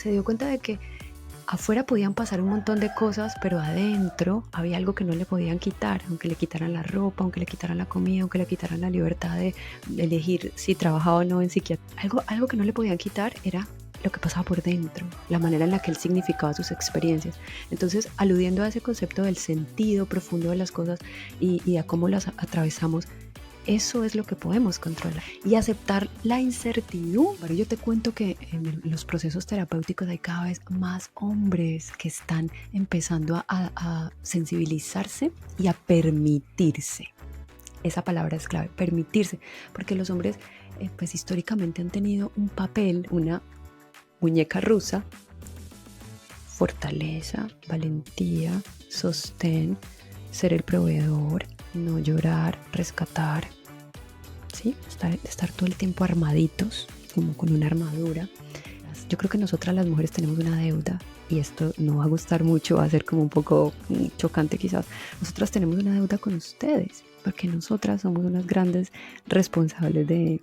se dio cuenta de que afuera podían pasar un montón de cosas, pero adentro había algo que no le podían quitar, aunque le quitaran la ropa, aunque le quitaran la comida, aunque le quitaran la libertad de elegir si trabajaba o no en psiquiatría. Algo que no le podían quitar era lo que pasaba por dentro, la manera en la que él significaba sus experiencias. Entonces, aludiendo a ese concepto del sentido profundo de las cosas y a cómo las atravesamos, eso es lo que podemos controlar y aceptar la incertidumbre. Yo te cuento que en los procesos terapéuticos hay cada vez más hombres que están empezando a sensibilizarse y a permitirse. Esa palabra es clave, permitirse, porque los hombres pues históricamente han tenido un papel, una muñeca rusa: fortaleza, valentía, sostén, ser el proveedor, no llorar, rescatar, ¿sí? Estar todo el tiempo armaditos, como con una armadura. Yo creo que nosotras las mujeres tenemos una deuda, y esto no va a gustar mucho, va a ser como un poco chocante quizás. Nosotras tenemos una deuda con ustedes, porque nosotras somos unas grandes responsables del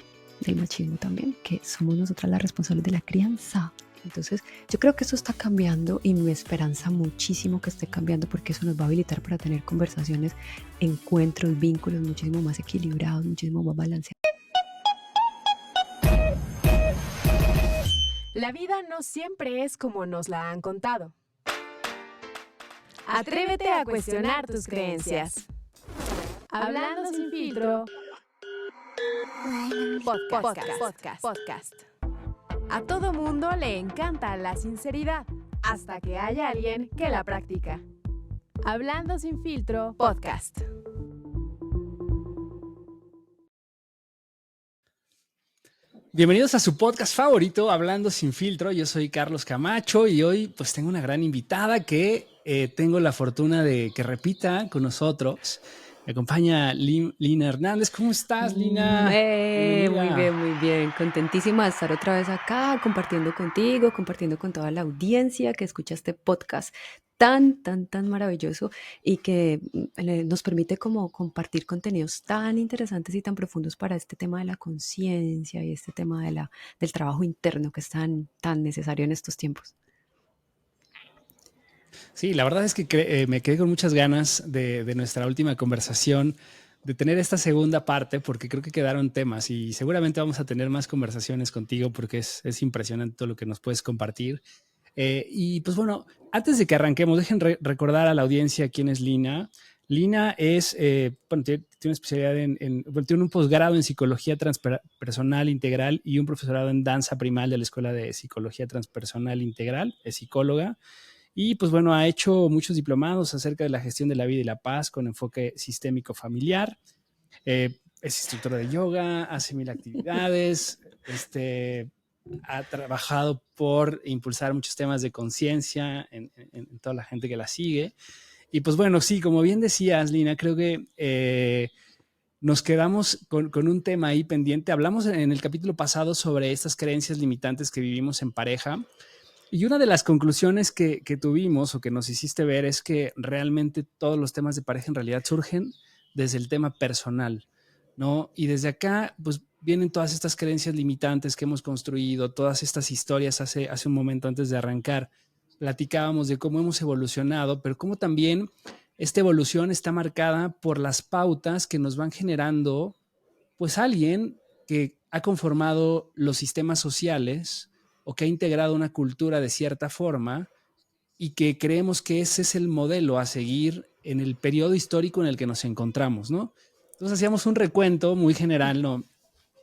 machismo también, que somos nosotras las responsables de la crianza. Entonces yo creo que eso está cambiando y me esperanza muchísimo que esté cambiando, porque eso nos va a habilitar para tener conversaciones, encuentros, vínculos muchísimo más equilibrados, muchísimo más balanceados. La vida no siempre es como nos la han contado. Atrévete a cuestionar tus creencias. Hablando sin filtro. Podcast. A todo mundo le encanta la sinceridad, hasta que haya alguien que la practica. Hablando sin filtro. Podcast. Bienvenidos a su podcast favorito, Hablando sin filtro. Yo soy Carlos Camacho y hoy pues tengo una gran invitada que tengo la fortuna de que repita con nosotros. Me acompaña Lina Hernández. ¿Cómo estás, Lina? Muy bien. Contentísima de estar otra vez acá, compartiendo contigo, compartiendo con toda la audiencia que escucha este podcast tan maravilloso y que nos permite como compartir contenidos tan interesantes y tan profundos para este tema de la conciencia y este tema del trabajo interno, que es tan necesario en estos tiempos. Sí, la verdad es que me quedé con muchas ganas de nuestra última conversación, de tener esta segunda parte, porque creo que quedaron temas y seguramente vamos a tener más conversaciones contigo, porque es impresionante todo lo que nos puedes compartir. Y pues bueno, antes de que arranquemos, dejen recordar a la audiencia quién es Lina. Lina es, bueno, tiene una especialidad bueno, tiene un posgrado en psicología transpersonal integral y un profesorado en danza primal de la Escuela de Psicología Transpersonal Integral, es psicóloga. Y pues bueno, ha hecho muchos diplomados acerca de la gestión de la vida y la paz con enfoque sistémico familiar. Es instructora de yoga, hace 1000 actividades, ha trabajado por impulsar muchos temas de conciencia en toda la gente que la sigue. Y pues bueno, sí, como bien decías, Lina, creo que nos quedamos con un tema ahí pendiente. Hablamos en el capítulo pasado sobre estas creencias limitantes que vivimos en pareja. Y una de las conclusiones que tuvimos o que nos hiciste ver es que realmente todos los temas de pareja en realidad surgen desde el tema personal, ¿no? Y desde acá, pues vienen todas estas creencias limitantes que hemos construido, todas estas historias. Hace un momento antes de arrancar, platicábamos de cómo hemos evolucionado, pero cómo también esta evolución está marcada por las pautas que nos van generando, pues alguien que ha conformado los sistemas sociales o que ha integrado una cultura de cierta forma y que creemos que ese es el modelo a seguir en el periodo histórico en el que nos encontramos, ¿no? Entonces hacíamos un recuento muy general, ¿no?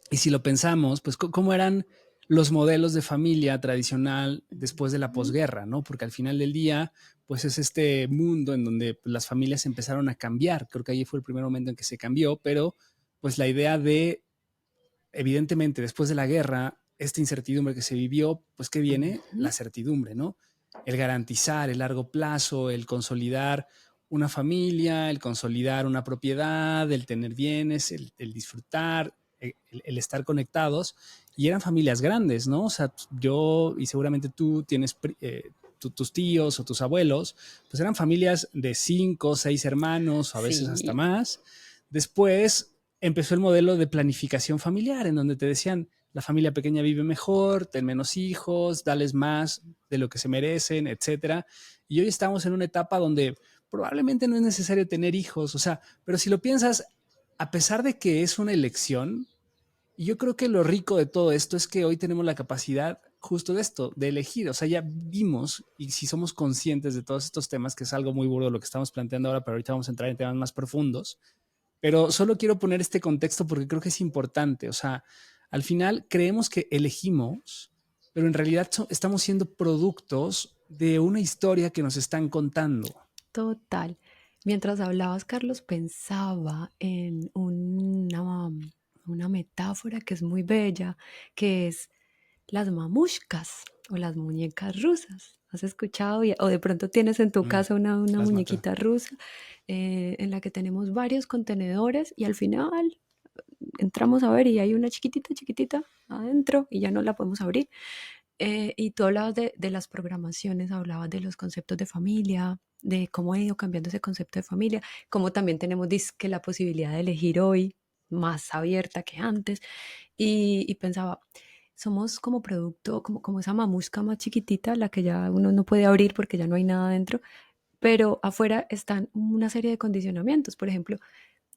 Y si lo pensamos, pues cómo eran los modelos de familia tradicional después de la posguerra, ¿no? Porque al final del día, pues es este mundo en donde las familias empezaron a cambiar. Creo que ahí fue el primer momento en que se cambió, pero pues la idea de, evidentemente, después de la guerra, esta incertidumbre que se vivió, pues ¿qué viene? La certidumbre, ¿no? El garantizar el largo plazo, el consolidar una familia, el consolidar una propiedad, el tener bienes, el disfrutar, el estar conectados. Y eran familias grandes, ¿no? O sea, yo y seguramente tú tienes tus tíos o tus abuelos, pues eran familias de 5 o 6 hermanos, o a veces hasta más. Después empezó el modelo de planificación familiar, en donde te decían, la familia pequeña vive mejor, ten menos hijos, dales más de lo que se merecen, etcétera. Y hoy estamos en una etapa donde probablemente no es necesario tener hijos, o sea, pero si lo piensas, a pesar de que es una elección, yo creo que lo rico de todo esto es que hoy tenemos la capacidad justo de esto, de elegir. O sea, ya vimos, y si somos conscientes de todos estos temas, que es algo muy burdo lo que estamos planteando ahora, pero ahorita vamos a entrar en temas más profundos, pero solo quiero poner este contexto porque creo que es importante. O sea, al final creemos que elegimos, pero en realidad estamos siendo productos de una historia que nos están contando. Total. Mientras hablabas, Carlos, pensaba en una metáfora que es muy bella, que es las mamushkas o las muñecas rusas. ¿Has escuchado? O de pronto tienes en tu casa una Las maté. muñequita rusa en la que tenemos varios contenedores y al final entramos a ver y hay una chiquitita, chiquitita adentro y ya no la podemos abrir. Y tú hablabas de las programaciones, hablabas de los conceptos de familia, de cómo ha ido cambiando ese concepto de familia, cómo también tenemos que la posibilidad de elegir hoy más abierta que antes. Y pensaba, somos como producto, como esa mamusca más chiquitita, la que ya uno no puede abrir porque ya no hay nada dentro, pero afuera están una serie de condicionamientos. Por ejemplo,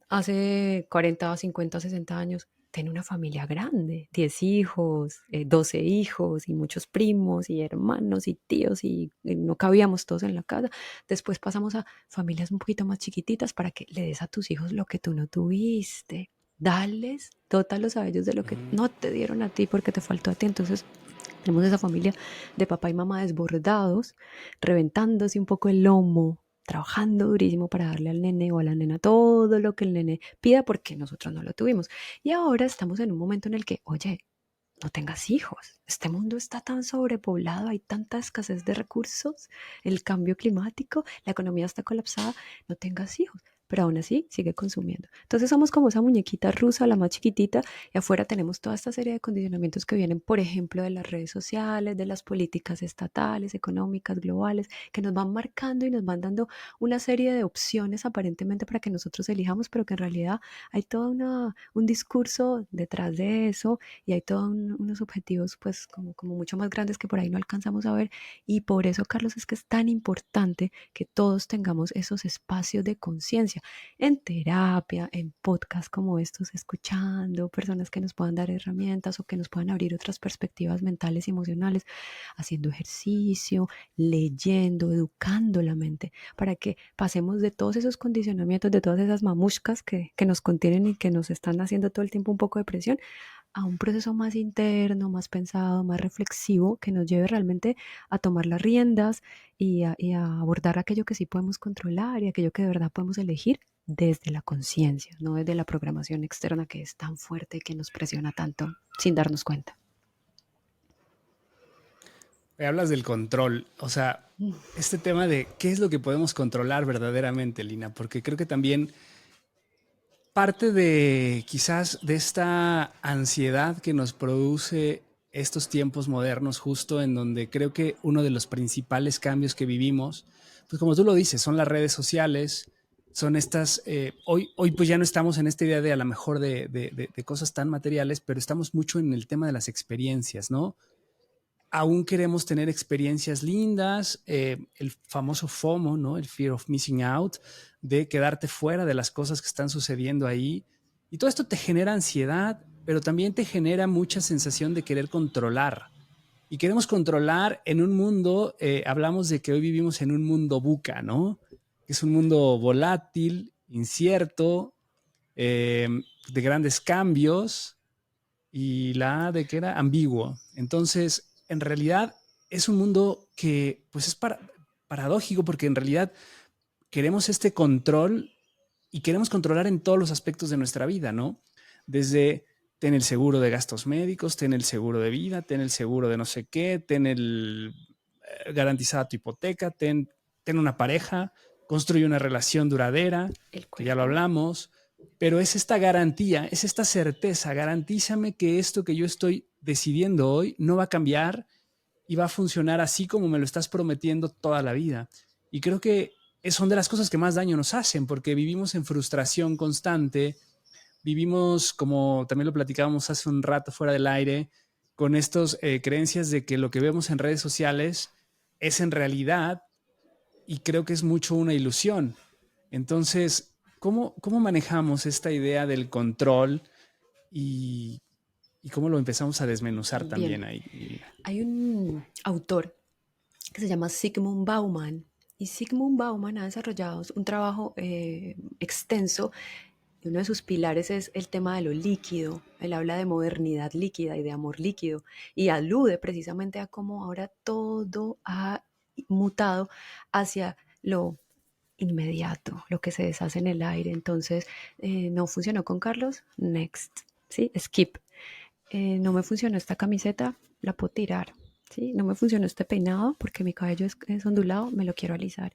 hace 40, 50, 60 años, tenía una familia grande, 10 hijos, 12 hijos y muchos primos y hermanos y tíos y no cabíamos todos en la casa. Después pasamos a familias un poquito más chiquititas para que le des a tus hijos lo que tú no tuviste. Dales, dótalos a ellos de lo que no te dieron a ti porque te faltó a ti. Entonces tenemos esa familia de papá y mamá desbordados, reventándose un poco el lomo, trabajando durísimo para darle al nene o a la nena todo lo que el nene pida porque nosotros no lo tuvimos. Y ahora estamos en un momento en el que, oye, no tengas hijos. Este mundo está tan sobrepoblado, hay tanta escasez de recursos, el cambio climático, la economía está colapsada, no tengas hijos. Pero aún así sigue consumiendo. Entonces somos como esa muñequita rusa, la más chiquitita, y afuera tenemos toda esta serie de condicionamientos que vienen, por ejemplo, de las redes sociales, de las políticas estatales, económicas, globales, que nos van marcando y nos van dando una serie de opciones aparentemente para que nosotros elijamos, pero que en realidad hay todo un discurso detrás de eso y hay todos unos objetivos pues como mucho más grandes que por ahí no alcanzamos a ver. Y por eso, Carlos, es que es tan importante que todos tengamos esos espacios de conciencia en terapia, en podcasts como estos, escuchando personas que nos puedan dar herramientas o que nos puedan abrir otras perspectivas mentales y emocionales, haciendo ejercicio, leyendo, educando la mente, para que pasemos de todos esos condicionamientos, de todas esas mamushkas que nos contienen y que nos están haciendo todo el tiempo un poco de presión, a un proceso más interno, más pensado, más reflexivo, que nos lleve realmente a tomar las riendas y a abordar aquello que sí podemos controlar y aquello que de verdad podemos elegir desde la conciencia, no desde la programación externa que es tan fuerte y que nos presiona tanto sin darnos cuenta. Hablas del control, o sea, este tema de qué es lo que podemos controlar verdaderamente, Lina, porque creo que también parte de quizás de esta ansiedad que nos produce estos tiempos modernos, justo en donde creo que uno de los principales cambios que vivimos, pues como tú lo dices, son las redes sociales, son estas, hoy pues ya no estamos en esta idea de a lo mejor de cosas tan materiales, pero estamos mucho en el tema de las experiencias, ¿no? Aún queremos tener experiencias lindas, el famoso FOMO, ¿no? El Fear of Missing Out, de quedarte fuera de las cosas que están sucediendo ahí. Y todo esto te genera ansiedad, pero también te genera mucha sensación de querer controlar. Y queremos controlar en un mundo, hablamos de que hoy vivimos en un mundo VUCA, ¿no? Que es un mundo volátil, incierto, de grandes cambios, y la A de que era ambiguo. Entonces, en realidad es un mundo que pues es paradójico porque en realidad queremos este control y queremos controlar en todos los aspectos de nuestra vida, ¿no? Desde ten el seguro de gastos médicos, ten el seguro de vida, ten el seguro de no sé qué, ten el garantizada tu hipoteca, ten una pareja, construye una relación duradera, que ya lo hablamos, pero es esta garantía, es esta certeza, garantízame que esto que yo estoy decidiendo hoy no va a cambiar y va a funcionar así como me lo estás prometiendo toda la vida. Y creo que son de las cosas que más daño nos hacen, porque vivimos en frustración constante, vivimos, como también lo platicábamos hace un rato fuera del aire, con estas creencias de que lo que vemos en redes sociales es en realidad, y creo que es mucho una ilusión. Entonces, ¿cómo manejamos esta idea del control y, y cómo lo empezamos a desmenuzar Bien, también ahí, Lina? hay un autor que se llama Zygmunt Bauman, y Zygmunt Bauman ha desarrollado un trabajo extenso, y uno de sus pilares es el tema de lo líquido. Él habla de modernidad líquida y de amor líquido, y alude precisamente a cómo ahora todo ha mutado hacia lo inmediato, lo que se deshace en el aire. Entonces, no funcionó con Carlos, next, ¿sí? Skip. No me funcionó esta camiseta, la puedo tirar. ¿Sí? No me funcionó este peinado porque mi cabello es ondulado, me lo quiero alisar.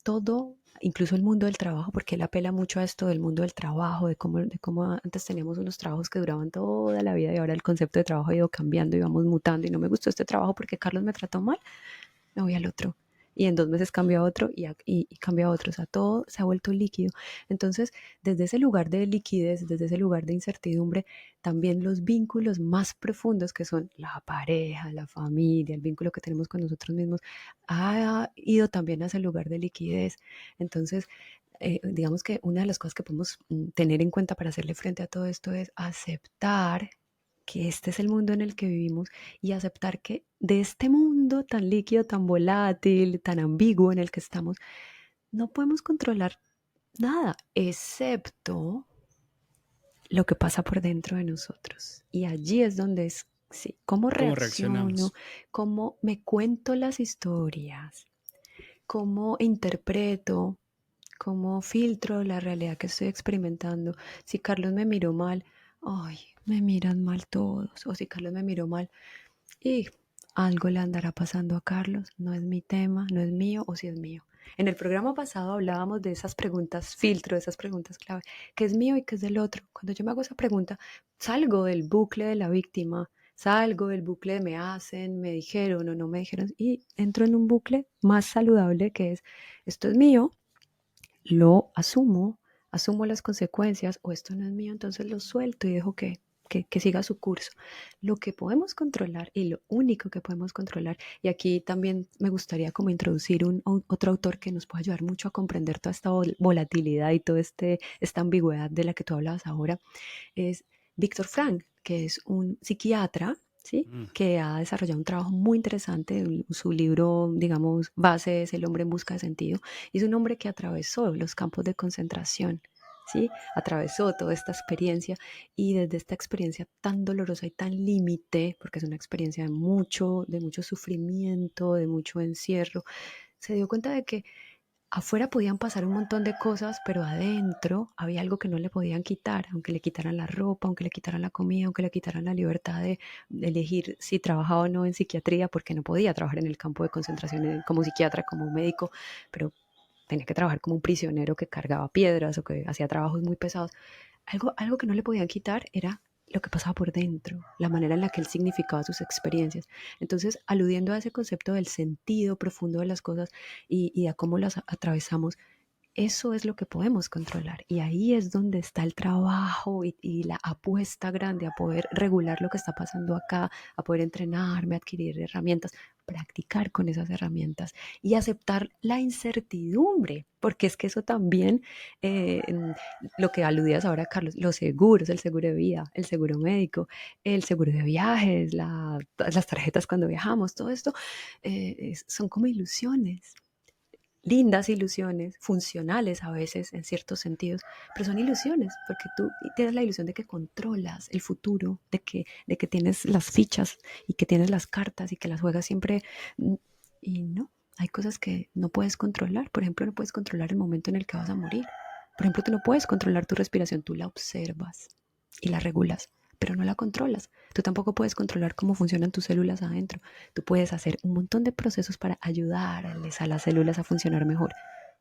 Todo, incluso el mundo del trabajo, porque él apela mucho a esto del mundo del trabajo, de cómo antes teníamos unos trabajos que duraban toda la vida y ahora el concepto de trabajo ha ido cambiando y vamos mutando y no me gustó este trabajo porque Carlos me trató mal, me voy al otro. Y en 2 meses cambio a otro y cambio a otro. O sea, todo se ha vuelto líquido. Entonces, desde ese lugar de liquidez, desde ese lugar de incertidumbre, también los vínculos más profundos que son la pareja, la familia, el vínculo que tenemos con nosotros mismos, ha ido también a ese lugar de liquidez. Entonces, digamos que una de las cosas que podemos tener en cuenta para hacerle frente a todo esto es aceptar que este es el mundo en el que vivimos y aceptar que de este mundo tan líquido, tan volátil, tan ambiguo en el que estamos, no podemos controlar nada, excepto lo que pasa por dentro de nosotros. Y allí es donde es, sí, cómo ¿Cómo reacciono, reaccionamos? cómo me cuento las historias, cómo interpreto, cómo filtro la realidad que estoy experimentando. Si Carlos me miró mal, ay, me miran mal todos. O si Carlos me miró mal, y algo le andará pasando a Carlos, no es mi tema, no es mío o si es mío. En el programa pasado hablábamos de esas preguntas filtro, de esas preguntas clave, qué es mío y qué es del otro. Cuando yo me hago esa pregunta, salgo del bucle de la víctima, salgo del bucle de me hacen, me dijeron o no me dijeron y entro en un bucle más saludable que es, esto es mío, lo asumo, asumo las consecuencias o esto no es mío, entonces lo suelto y dejo que siga su curso. Lo que podemos controlar y lo único que podemos controlar, y aquí también me gustaría como introducir otro autor que nos pueda ayudar mucho a comprender toda esta volatilidad y toda esta ambigüedad de la que tú hablabas ahora, es Víctor Frank, que es un psiquiatra, ¿sí? Mm. Que ha desarrollado un trabajo muy interesante. Su libro, digamos, base es El hombre en busca de sentido. Y es un hombre que atravesó los campos de concentración, ¿sí? Atravesó toda esta experiencia y desde esta experiencia tan dolorosa y tan límite, porque es una experiencia de mucho sufrimiento, de mucho encierro, se dio cuenta de que afuera podían pasar un montón de cosas, pero adentro había algo que no le podían quitar, aunque le quitaran la ropa, aunque le quitaran la comida, aunque le quitaran la libertad de elegir si trabajaba o no en psiquiatría, porque no podía trabajar en el campo de concentración como psiquiatra, como médico, pero tenía que trabajar como un prisionero que cargaba piedras o que hacía trabajos muy pesados. Algo que no le podían quitar era lo que pasaba por dentro, la manera en la que él significaba sus experiencias. Entonces, aludiendo a ese concepto del sentido profundo de las cosas y a cómo las atravesamos, eso es lo que podemos controlar y ahí es donde está el trabajo y la apuesta grande a poder regular lo que está pasando acá, a poder entrenarme, adquirir herramientas, practicar con esas herramientas y aceptar la incertidumbre, porque es que eso también, eh, lo que aludías ahora, Carlos, los seguros, el seguro de vida, el seguro médico, el seguro de viajes, las tarjetas cuando viajamos, todo esto son como ilusiones, lindas ilusiones, funcionales a veces en ciertos sentidos, pero son ilusiones, porque tú tienes la ilusión de que controlas el futuro, de que tienes las fichas y que tienes las cartas y que las juegas siempre, y no, hay cosas que no puedes controlar. Por ejemplo, no puedes controlar el momento en el que vas a morir. Por ejemplo, tú no puedes controlar tu respiración, tú la observas y la regulas, pero no la controlas. Tú tampoco puedes controlar cómo funcionan tus células adentro. Tú puedes hacer un montón de procesos para ayudarles a las células a funcionar mejor,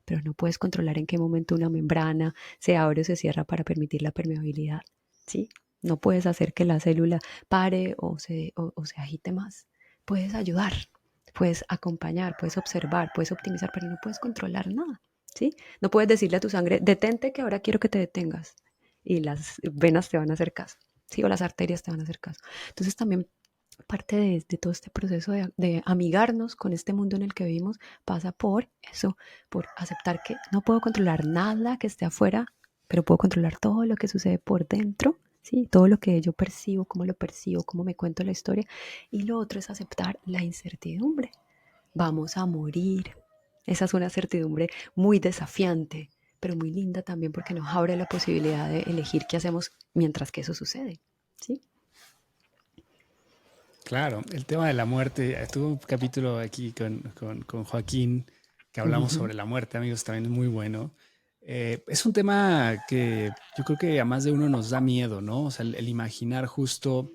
pero no puedes controlar en qué momento una membrana se abre o se cierra para permitir la permeabilidad, ¿sí? No puedes hacer que la célula pare o se agite más. Puedes ayudar, puedes acompañar, puedes observar, puedes optimizar, pero no puedes controlar nada, ¿sí? No puedes decirle a tu sangre, detente que ahora quiero que te detengas y las venas te van a hacer caso, ¿sí? O las arterias te van a hacer caso. Entonces también parte de todo este proceso de amigarnos con este mundo en el que vivimos pasa por eso, por aceptar que no puedo controlar nada que esté afuera, pero puedo controlar todo lo que sucede por dentro, ¿sí? Todo lo que yo percibo, cómo me cuento la historia. Y lo otro es aceptar la incertidumbre. Vamos a morir. Esa es una certidumbre muy desafiante, pero muy linda también porque nos abre la posibilidad de elegir qué hacemos mientras que eso sucede, ¿sí? Claro, el tema de la muerte, tuve un capítulo aquí con Joaquín que hablamos Ujú. sobre la muerte, amigos, también es muy bueno. Es un tema que yo creo que a más de uno nos da miedo, ¿no? O sea, el imaginar justo,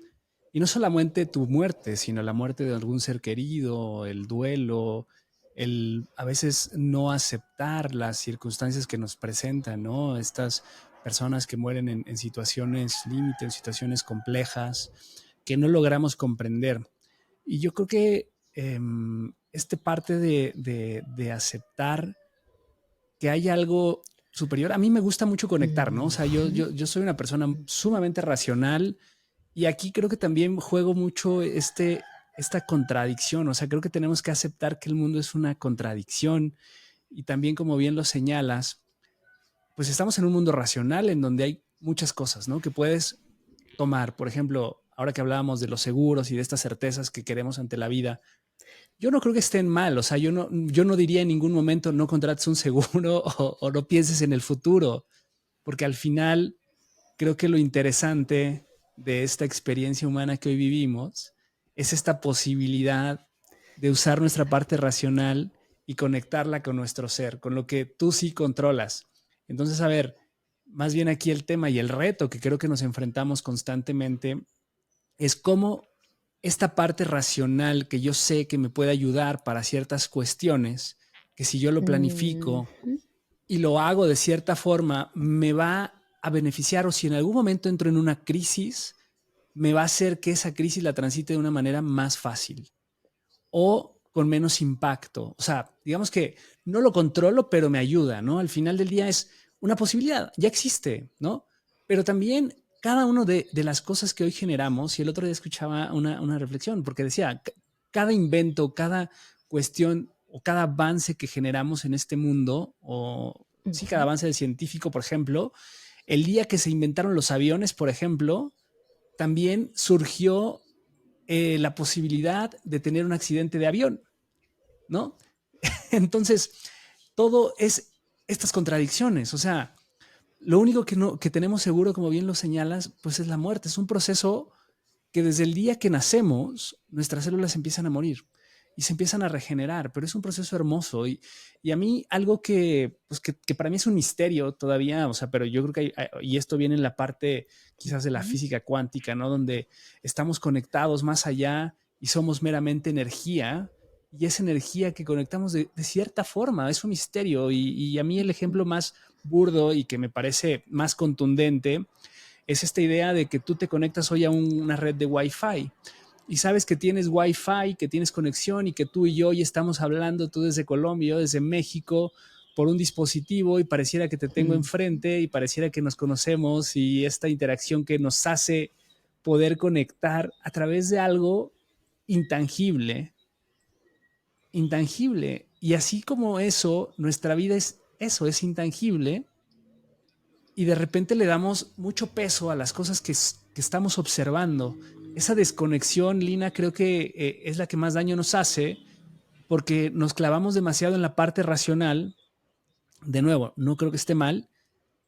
y no solamente tu muerte, sino la muerte de algún ser querido, el duelo, el a veces no aceptar las circunstancias que nos presentan, ¿no? Estas personas que mueren en situaciones límite, en situaciones complejas que no logramos comprender. Y yo creo que este parte de aceptar que hay algo superior, a mí me gusta mucho conectar, ¿no? O sea, Ujú. yo soy una persona sumamente racional y aquí creo que también juego mucho esta contradicción, o sea, creo que tenemos que aceptar que el mundo es una contradicción y también como bien lo señalas, pues estamos en un mundo racional en donde hay muchas cosas, ¿no? Que puedes tomar. Por ejemplo, ahora que hablábamos de los seguros y de estas certezas que queremos ante la vida, yo no creo que estén mal. O sea, yo no diría en ningún momento no contrates un seguro o no pienses en el futuro, porque al final creo que lo interesante de esta experiencia humana que hoy vivimos es esta posibilidad de usar nuestra parte racional y conectarla con nuestro ser, con lo que tú sí controlas. Entonces, a ver, más bien aquí el tema y el reto que creo que nos enfrentamos constantemente es cómo esta parte racional que yo sé que me puede ayudar para ciertas cuestiones, que si yo lo Ujú. planifico y lo hago de cierta forma, me va a beneficiar o si en algún momento entro en una crisis, me va a hacer que esa crisis la transite de una manera más fácil o con menos impacto. O sea, digamos que no lo controlo, pero me ayuda, ¿no? Al final del día es una posibilidad, ya existe, ¿no? Pero también cada uno de las cosas que hoy generamos, y el otro día escuchaba una reflexión, porque decía, cada invento, cada cuestión o cada avance que generamos en este mundo, o sí, cada Ujú. avance del científico, por ejemplo, el día que se inventaron los aviones, por ejemplo, también surgió la posibilidad de tener un accidente de avión, ¿no? Entonces, todo es estas contradicciones, o sea, lo único que, no, que tenemos seguro, como bien lo señalas, pues es la muerte, es un proceso que desde el día que nacemos, nuestras células empiezan a morir y se empiezan a regenerar, pero es un proceso hermoso y a mí algo que, pues que para mí es un misterio todavía, o sea, pero yo creo que y esto viene en la parte quizás de la Ujú. física cuántica, ¿no? Donde estamos conectados más allá y somos meramente energía y esa energía que conectamos de cierta forma, es un misterio y a mí el ejemplo más burdo y que me parece más contundente es esta idea de que tú te conectas hoy a una red de Wi-Fi y sabes que tienes Wi-Fi, que tienes conexión y que tú y yo hoy estamos hablando, tú desde Colombia, yo desde México, por un dispositivo y pareciera que te tengo Ujú. enfrente y pareciera que nos conocemos y esta interacción que nos hace poder conectar a través de algo intangible, intangible. Y así como eso, nuestra vida es eso, es intangible y de repente le damos mucho peso a las cosas que estamos observando. Esa desconexión, Lina, creo que es la que más daño nos hace porque nos clavamos demasiado en la parte racional. De nuevo, no creo que esté mal,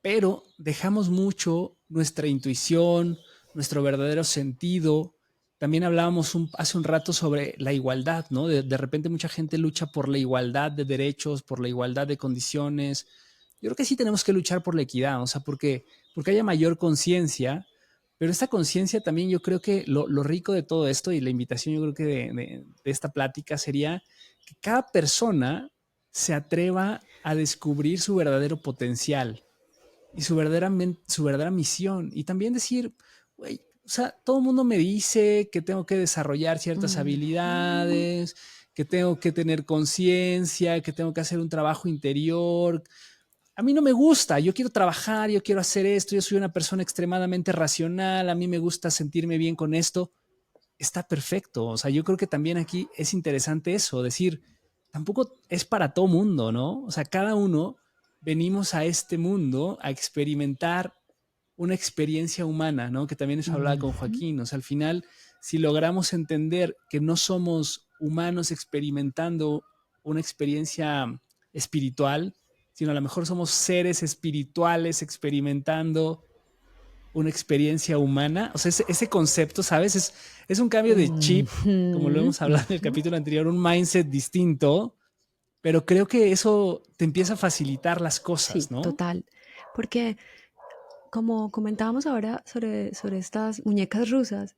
pero dejamos mucho nuestra intuición, nuestro verdadero sentido. También hablábamos hace un rato sobre la igualdad, ¿no? De repente mucha gente lucha por la igualdad de derechos, por la igualdad de condiciones. Yo creo que sí tenemos que luchar por la equidad, o sea, porque haya mayor conciencia, pero esta conciencia también yo creo que lo rico de todo esto y la invitación yo creo que de esta plática sería que cada persona se atreva a descubrir su verdadero potencial y su verdadera misión. Y también decir, güey, o sea, todo el mundo me dice que tengo que desarrollar ciertas Ujú. habilidades, que tengo que tener conciencia, que tengo que hacer un trabajo interior. A mí no me gusta, yo quiero trabajar, yo quiero hacer esto, yo soy una persona extremadamente racional, a mí me gusta sentirme bien con esto, está perfecto. O sea, yo creo que también aquí es interesante eso, decir, tampoco es para todo mundo, ¿no? O sea, cada uno venimos a este mundo a experimentar una experiencia humana, ¿no? Que también eso hablaba con Ujú. Joaquín. O sea, al final, si logramos entender que no somos humanos experimentando una experiencia espiritual, sino a lo mejor somos seres espirituales experimentando una experiencia humana. O sea, ese concepto, ¿sabes? Es un cambio de chip, como lo Ujú, hemos hablado en el ujú. capítulo anterior, un mindset distinto, pero creo que eso te empieza a facilitar las cosas, Sí, ¿no? total. Porque como comentábamos ahora sobre estas muñecas rusas,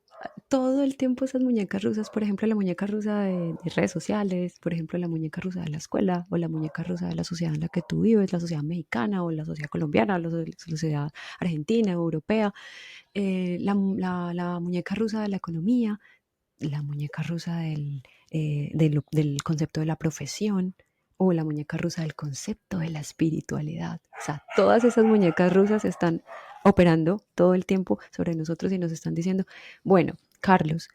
todo el tiempo esas muñecas rusas, por ejemplo, la muñeca rusa de redes sociales, por ejemplo, la muñeca rusa de la escuela, o la muñeca rusa de la sociedad en la que tú vives, la sociedad mexicana, o la sociedad colombiana, o la sociedad argentina, europea, la muñeca rusa de la economía, la muñeca rusa del concepto de la profesión, o la muñeca rusa del concepto de la espiritualidad. O sea, todas esas muñecas rusas están operando todo el tiempo sobre nosotros y nos están diciendo, bueno, Carlos,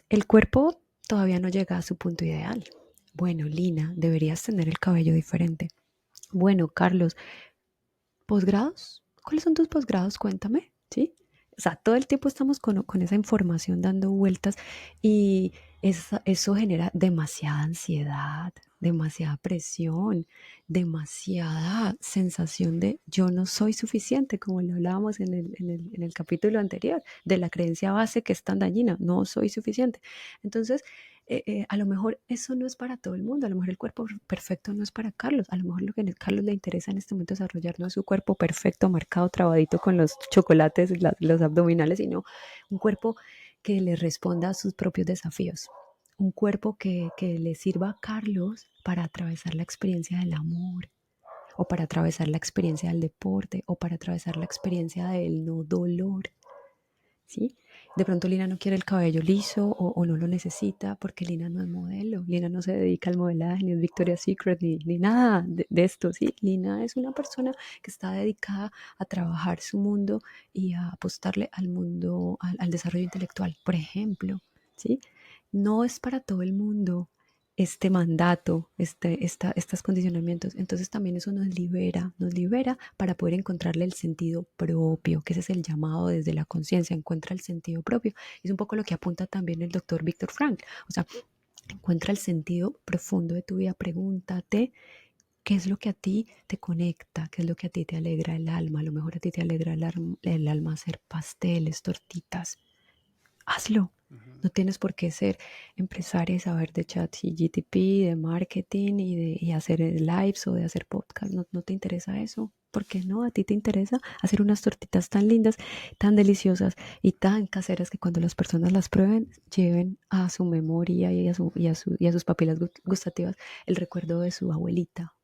el cuerpo todavía no llega a su punto ideal. Bueno, Lina, deberías tener el cabello diferente. Bueno, Carlos, ¿posgrados? ¿Cuáles son tus posgrados? Cuéntame, ¿sí? O sea, todo el tiempo estamos con esa información dando vueltas y eso genera demasiada ansiedad, demasiada presión, demasiada sensación de yo no soy suficiente, como lo hablábamos en el capítulo anterior, de la creencia base que es tan dañina, no soy suficiente. Entonces, a lo mejor eso no es para todo el mundo, a lo mejor el cuerpo perfecto no es para Carlos, a lo mejor lo que a Carlos le interesa en este momento desarrollar no es su cuerpo perfecto, marcado, trabadito con los chocolates, los abdominales, sino un cuerpo que le responda a sus propios desafíos, un cuerpo que le sirva a Carlos para atravesar la experiencia del amor, o para atravesar la experiencia del deporte, o para atravesar la experiencia del no dolor. ¿Sí? De pronto Lina no quiere el cabello liso o no lo necesita porque Lina no es modelo, Lina no se dedica al modelaje, ni es Victoria's Secret, ni nada de esto, ¿sí? Lina es una persona que está dedicada a trabajar su mundo y a apostarle al mundo, al desarrollo intelectual, por ejemplo, ¿sí? No es para todo el mundo este mandato, estos condicionamientos. Entonces también eso nos libera para poder encontrarle el sentido propio, que ese es el llamado desde la conciencia, encuentra el sentido propio. Es un poco lo que apunta también el doctor Víctor Frankl. O sea, encuentra el sentido profundo de tu vida, pregúntate qué es lo que a ti te conecta, qué es lo que a ti te alegra el alma. A lo mejor a ti te alegra el alma hacer pasteles, tortitas, hazlo. No tienes por qué ser empresaria y saber de chat y GTP, de marketing y hacer lives o de hacer podcast. No te interesa eso. ¿Por qué no? A ti te interesa hacer unas tortitas tan lindas, tan deliciosas y tan caseras que cuando las personas las prueben, lleven a su memoria y a sus papilas gustativas el recuerdo de su abuelita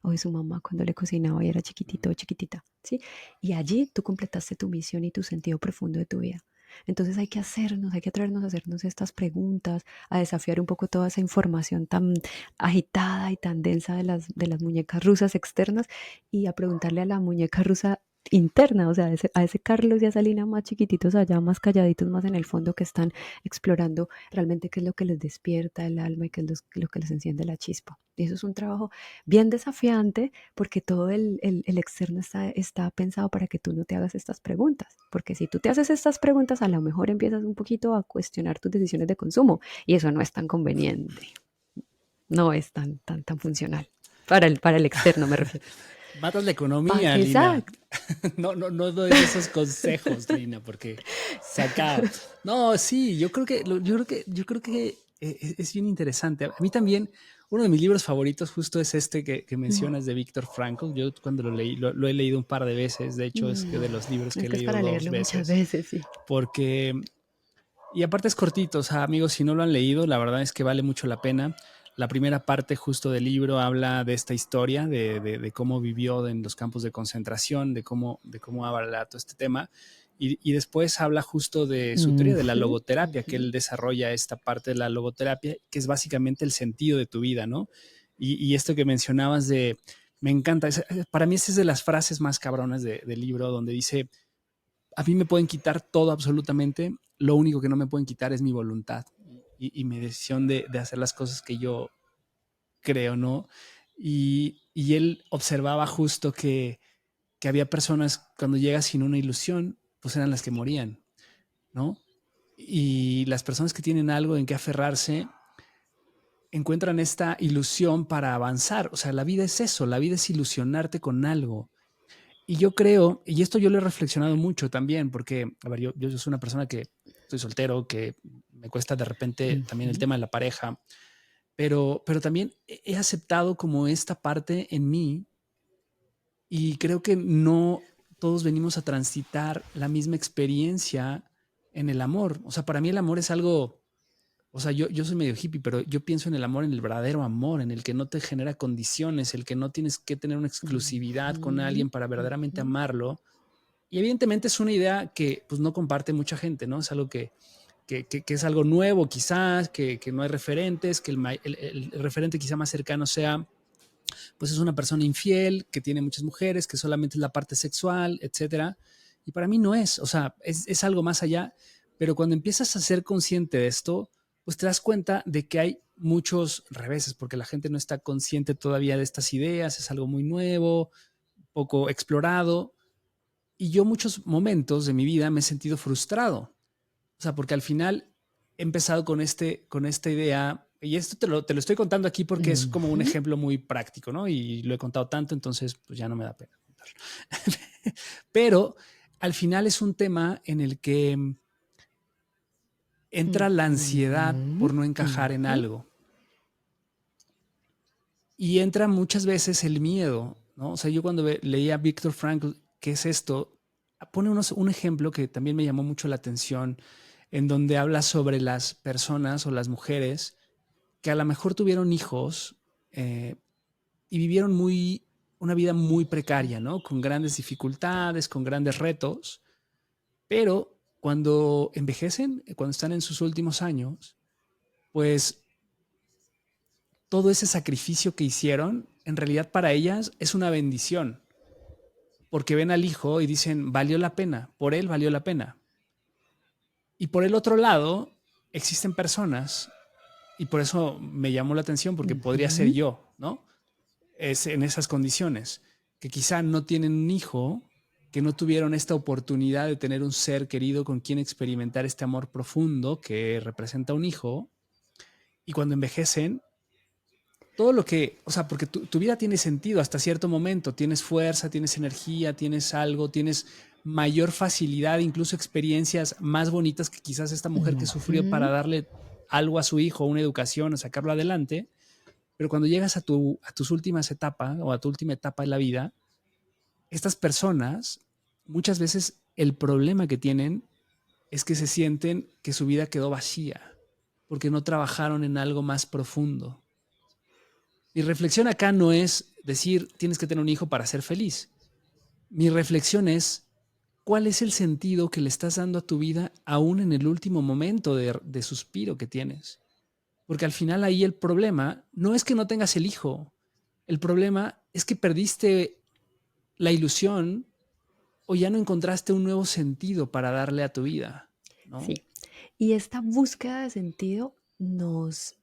o de su mamá cuando le cocinaba y era chiquitito o chiquitita, ¿sí? Y allí tú completaste tu misión y tu sentido profundo de tu vida. Entonces hay que atrevernos a hacernos estas preguntas, a desafiar un poco toda esa información tan agitada y tan densa de las muñecas rusas externas y a preguntarle a la muñeca rusa interna, o sea, a ese Carlos y a esa Lina más chiquititos allá, más calladitos, más en el fondo, que están explorando realmente qué es lo que les despierta el alma y qué es lo que les enciende la chispa. Y eso es un trabajo bien desafiante porque todo el externo está pensado para que tú no te hagas estas preguntas. Porque si tú te haces estas preguntas, a lo mejor empiezas un poquito a cuestionar tus decisiones de consumo y eso no es tan conveniente, no es tan funcional. Para el externo me refiero. Matas la ¿Para economía, qué? Lina. Exacto. No doy esos consejos, Lina, porque se acaba. No, sí, yo creo que es bien interesante. A mí también, uno de mis libros favoritos justo es este que mencionas de Víctor Frankl. Yo cuando lo leí, lo he leído un par de veces. De hecho, es que de los libros que Es he que es leído para dos leerlo muchas veces. veces, sí. Porque, y aparte es cortito, o sea, amigos, si no lo han leído, la verdad es que vale mucho la pena. La primera parte justo del libro habla de esta historia, de cómo vivió en los campos de concentración, de cómo avala todo este tema. Y después habla justo de su teoría de la Ujú, logoterapia, que ujú. él desarrolla esta parte de la logoterapia, que es básicamente el sentido de tu vida, ¿no? Y esto que mencionabas me encanta, para mí esa es de las frases más cabronas del libro, donde dice, a mí me pueden quitar todo absolutamente, lo único que no me pueden quitar es mi voluntad y mi decisión de hacer las cosas que yo creo, ¿no? Y él observaba justo que había personas cuando llegas sin una ilusión, pues eran las que morían, ¿no? Y las personas que tienen algo en que aferrarse encuentran esta ilusión para avanzar. O sea, la vida es eso, la vida es ilusionarte con algo. Y yo creo, y esto yo lo he reflexionado mucho también, porque, a ver, yo soy una persona que estoy soltero, que me cuesta de repente también el tema de la pareja, pero también he aceptado como esta parte en mí y creo que no todos venimos a transitar la misma experiencia en el amor. O sea, para mí el amor es algo, o sea, yo soy medio hippie, pero yo pienso en el amor, en el verdadero amor, en el que no te genera condiciones, el que no tienes que tener una exclusividad con alguien para verdaderamente amarlo. Y evidentemente es una idea que pues no comparte mucha gente, ¿no? Es algo que es algo nuevo quizás, que no hay referentes, que el referente quizá más cercano sea, pues es una persona infiel, que tiene muchas mujeres, que solamente es la parte sexual, etcétera. Y para mí no es, o sea, es algo más allá, pero cuando empiezas a ser consciente de esto, pues te das cuenta de que hay muchos reveses, porque la gente no está consciente todavía de estas ideas, es algo muy nuevo, poco explorado, y yo muchos momentos de mi vida me he sentido frustrado. O sea, porque al final he empezado con esta idea, y esto te lo estoy contando aquí porque es como un ejemplo muy práctico, ¿no? Y lo he contado tanto, entonces pues ya no me da pena contarlo. Pero al final es un tema en el que entra la ansiedad por no encajar en algo. Y entra muchas veces el miedo, ¿no? O sea, yo cuando leía a Viktor Frankl, ¿qué es esto? Pone un ejemplo que también me llamó mucho la atención, en donde habla sobre las personas o las mujeres que a lo mejor tuvieron hijos y vivieron una vida muy precaria, ¿no? Con grandes dificultades, con grandes retos, pero cuando envejecen, cuando están en sus últimos años, pues todo ese sacrificio que hicieron, en realidad para ellas es una bendición, porque ven al hijo y dicen, valió la pena, por él valió la pena. Y por el otro lado, existen personas, y por eso me llamó la atención, porque podría ser yo, ¿no? Es en esas condiciones, que quizá no tienen un hijo, que no tuvieron esta oportunidad de tener un ser querido con quien experimentar este amor profundo que representa un hijo, y cuando envejecen, todo lo que, o sea, porque tu vida tiene sentido hasta cierto momento, tienes fuerza, tienes energía, tienes algo, tienes mayor facilidad, incluso experiencias más bonitas que quizás esta mujer que sufrió para darle algo a su hijo, una educación, o sacarlo adelante. Pero cuando llegas a tus últimas etapas o a tu última etapa de la vida, estas personas, muchas veces el problema que tienen es que se sienten que su vida quedó vacía, porque no trabajaron en algo más profundo. Mi reflexión acá no es decir tienes que tener un hijo para ser feliz. Mi reflexión es cuál es el sentido que le estás dando a tu vida aún en el último momento de suspiro que tienes. Porque al final ahí el problema no es que no tengas el hijo. El problema es que perdiste la ilusión o ya no encontraste un nuevo sentido para darle a tu vida, ¿no? Sí. Y esta búsqueda de sentido nos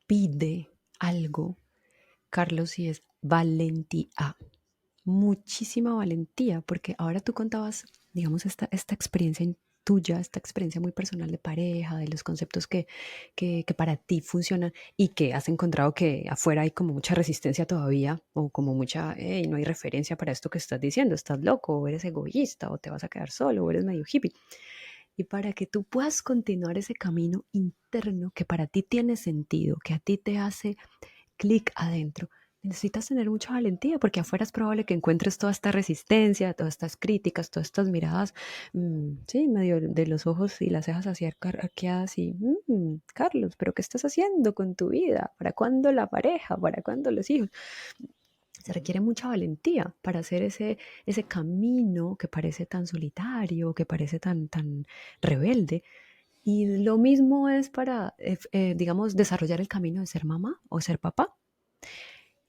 pide algo, Carlos, y es valentía. Muchísima valentía, porque ahora tú contabas, digamos, esta experiencia tuya, esta experiencia muy personal de pareja, de los conceptos que para ti funcionan y que has encontrado que afuera hay como mucha resistencia todavía o como mucha, hey, no hay referencia para esto que estás diciendo, estás loco o eres egoísta o te vas a quedar solo o eres medio hippie. Y para que tú puedas continuar ese camino interno que para ti tiene sentido, que a ti te hace clic adentro, necesitas tener mucha valentía porque afuera es probable que encuentres toda esta resistencia, todas estas críticas, todas estas miradas, sí, medio de los ojos y las cejas así arqueadas y, Carlos, ¿pero qué estás haciendo con tu vida? ¿Para cuándo la pareja? ¿Para cuándo los hijos? Se requiere mucha valentía para hacer ese camino que parece tan solitario, que parece tan rebelde. Y lo mismo es para, digamos, desarrollar el camino de ser mamá o ser papá,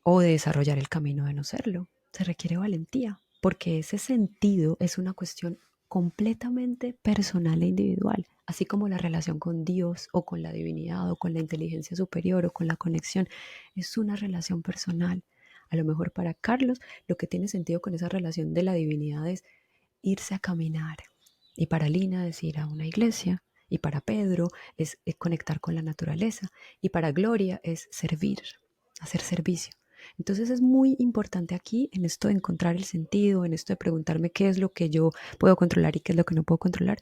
o de desarrollar el camino de no serlo. Se requiere valentía, porque ese sentido es una cuestión completamente personal e individual, así como la relación con Dios o con la divinidad o con la inteligencia superior o con la conexión, es una relación personal. A lo mejor para Carlos lo que tiene sentido con esa relación de la divinidad es irse a caminar, y para Lina es ir a una iglesia, y para Pedro es conectar con la naturaleza, y para Gloria es servir, hacer servicio. Entonces es muy importante aquí en esto de encontrar el sentido, en esto de preguntarme qué es lo que yo puedo controlar y qué es lo que no puedo controlar,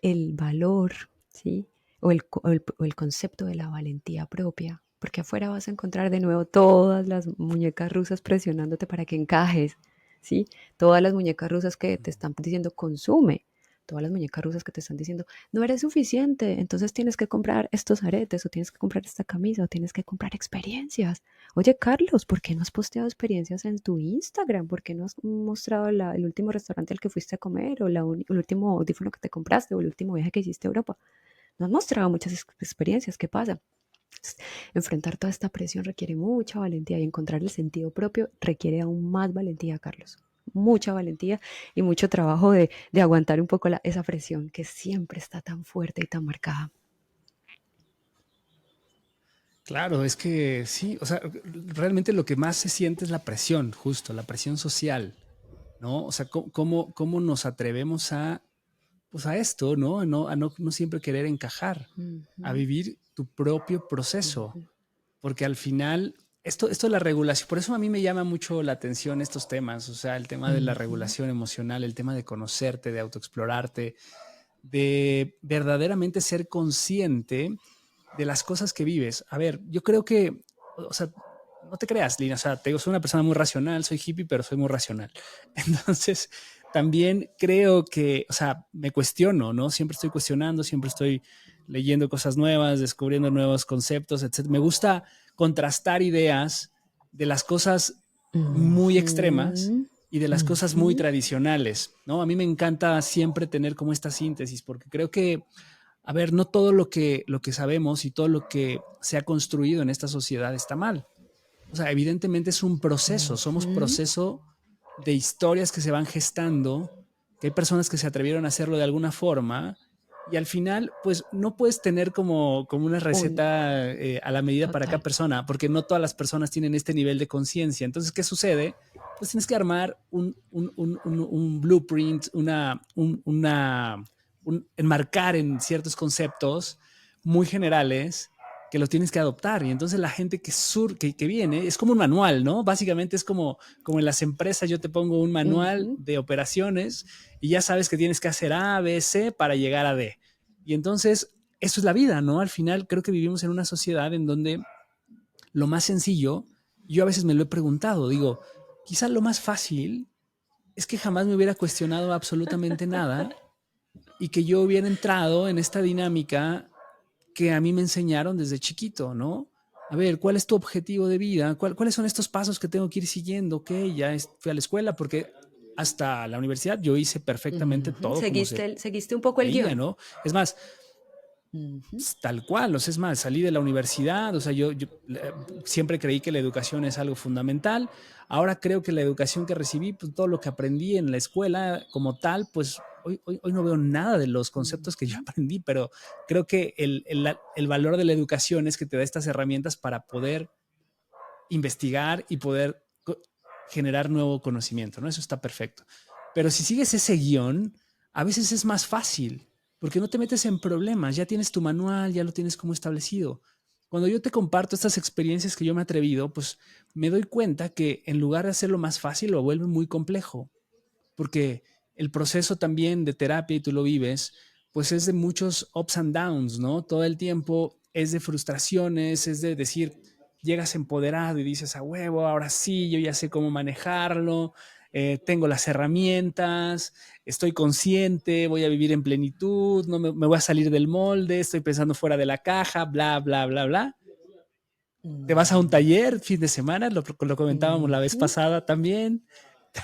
el valor, ¿sí? O el concepto de la valentía propia, porque afuera vas a encontrar de nuevo todas las muñecas rusas presionándote para que encajes, ¿sí? Todas las muñecas rusas que te están diciendo consume, todas las muñecas rusas que te están diciendo no eres suficiente, entonces tienes que comprar estos aretes o tienes que comprar esta camisa o tienes que comprar experiencias. Oye, Carlos, ¿por qué no has posteado experiencias en tu Instagram? ¿Por qué no has mostrado el último restaurante al que fuiste a comer o el último audífono que te compraste o el último viaje que hiciste a Europa? No has mostrado muchas experiencias. ¿Qué pasa? Enfrentar toda esta presión requiere mucha valentía y encontrar el sentido propio requiere aún más valentía, Carlos. Mucha valentía y mucho trabajo de aguantar un poco esa presión que siempre está tan fuerte y tan marcada. Claro, es que sí, o sea, realmente lo que más se siente es la presión, justo, la presión social, ¿no? O sea, cómo nos atrevemos a, pues a esto, ¿no? No siempre querer encajar, a Ujú, vivir tu propio proceso, ujú, porque al final, esto de la regulación, por eso a mí me llama mucho la atención estos temas, o sea, el tema de la ujú. regulación emocional, el tema de conocerte, de autoexplorarte, de verdaderamente ser consciente de las cosas que vives. A ver, yo creo que, o sea, no te creas, Lina, o sea, te digo, soy una persona muy racional, soy hippie, pero soy muy racional. Entonces, también creo que, o sea, me cuestiono, ¿no? Siempre estoy cuestionando, siempre estoy leyendo cosas nuevas, descubriendo nuevos conceptos, etc. Me gusta contrastar ideas de las cosas muy extremas Ujú, y de las cosas muy ujú. tradicionales, ¿no? A mí me encanta siempre tener como esta síntesis, porque creo que, a ver, no todo lo que sabemos y todo lo que se ha construido en esta sociedad está mal. O sea, evidentemente es un proceso, somos Ujú. proceso de historias que se van gestando, que hay personas que se atrevieron a hacerlo de alguna forma y al final, pues no puedes tener como una Un receta a la medida para cada total. persona, porque no todas las personas tienen este nivel de conciencia. Entonces, ¿qué sucede? Pues tienes que armar un blueprint, enmarcar en ciertos conceptos muy generales que lo tienes que adoptar. Y entonces la gente que viene es como un manual, ¿no? Básicamente es como en las empresas yo te pongo un manual Ujú. de operaciones y ya sabes que tienes que hacer A, B, C para llegar a D. Y entonces eso es la vida, ¿no? Al final creo que vivimos en una sociedad en donde lo más sencillo, yo a veces me lo he preguntado, digo, quizá lo más fácil es que jamás me hubiera cuestionado absolutamente nada y que yo hubiera entrado en esta dinámica que a mí me enseñaron desde chiquito, ¿no? A ver, ¿cuál es tu objetivo de vida? ¿Cuáles son estos pasos que tengo que ir siguiendo? Ok, fui a la escuela porque hasta la universidad yo hice perfectamente Ujú. todo como se Seguiste un poco el veía, guión. ¿no? Es más, Ujú. tal cual, o sea, es más, salí de la universidad, o sea, yo siempre creí que la educación es algo fundamental, ahora creo que la educación que recibí, pues todo lo que aprendí en la escuela como tal, pues hoy no veo nada de los conceptos que yo Ujú. aprendí, pero creo que el valor de la educación es que te da estas herramientas para poder investigar y poder generar nuevo conocimiento, ¿no? Eso está perfecto. Pero si sigues ese guión, a veces es más fácil, porque no te metes en problemas, ya tienes tu manual, ya lo tienes como establecido. Cuando yo te comparto estas experiencias que yo me he atrevido, pues me doy cuenta que en lugar de hacerlo más fácil, lo vuelve muy complejo, porque el proceso también de terapia, y tú lo vives, pues es de muchos ups and downs, ¿no? Todo el tiempo es de frustraciones, es de decir, llegas empoderado y dices, a huevo, ahora sí, yo ya sé cómo manejarlo, tengo las herramientas, estoy consciente, voy a vivir en plenitud, no me voy a salir del molde, estoy pensando fuera de la caja, bla, bla, bla, bla. Te vas a un Ujú. taller fin de semana, lo comentábamos la vez Ujú. pasada también,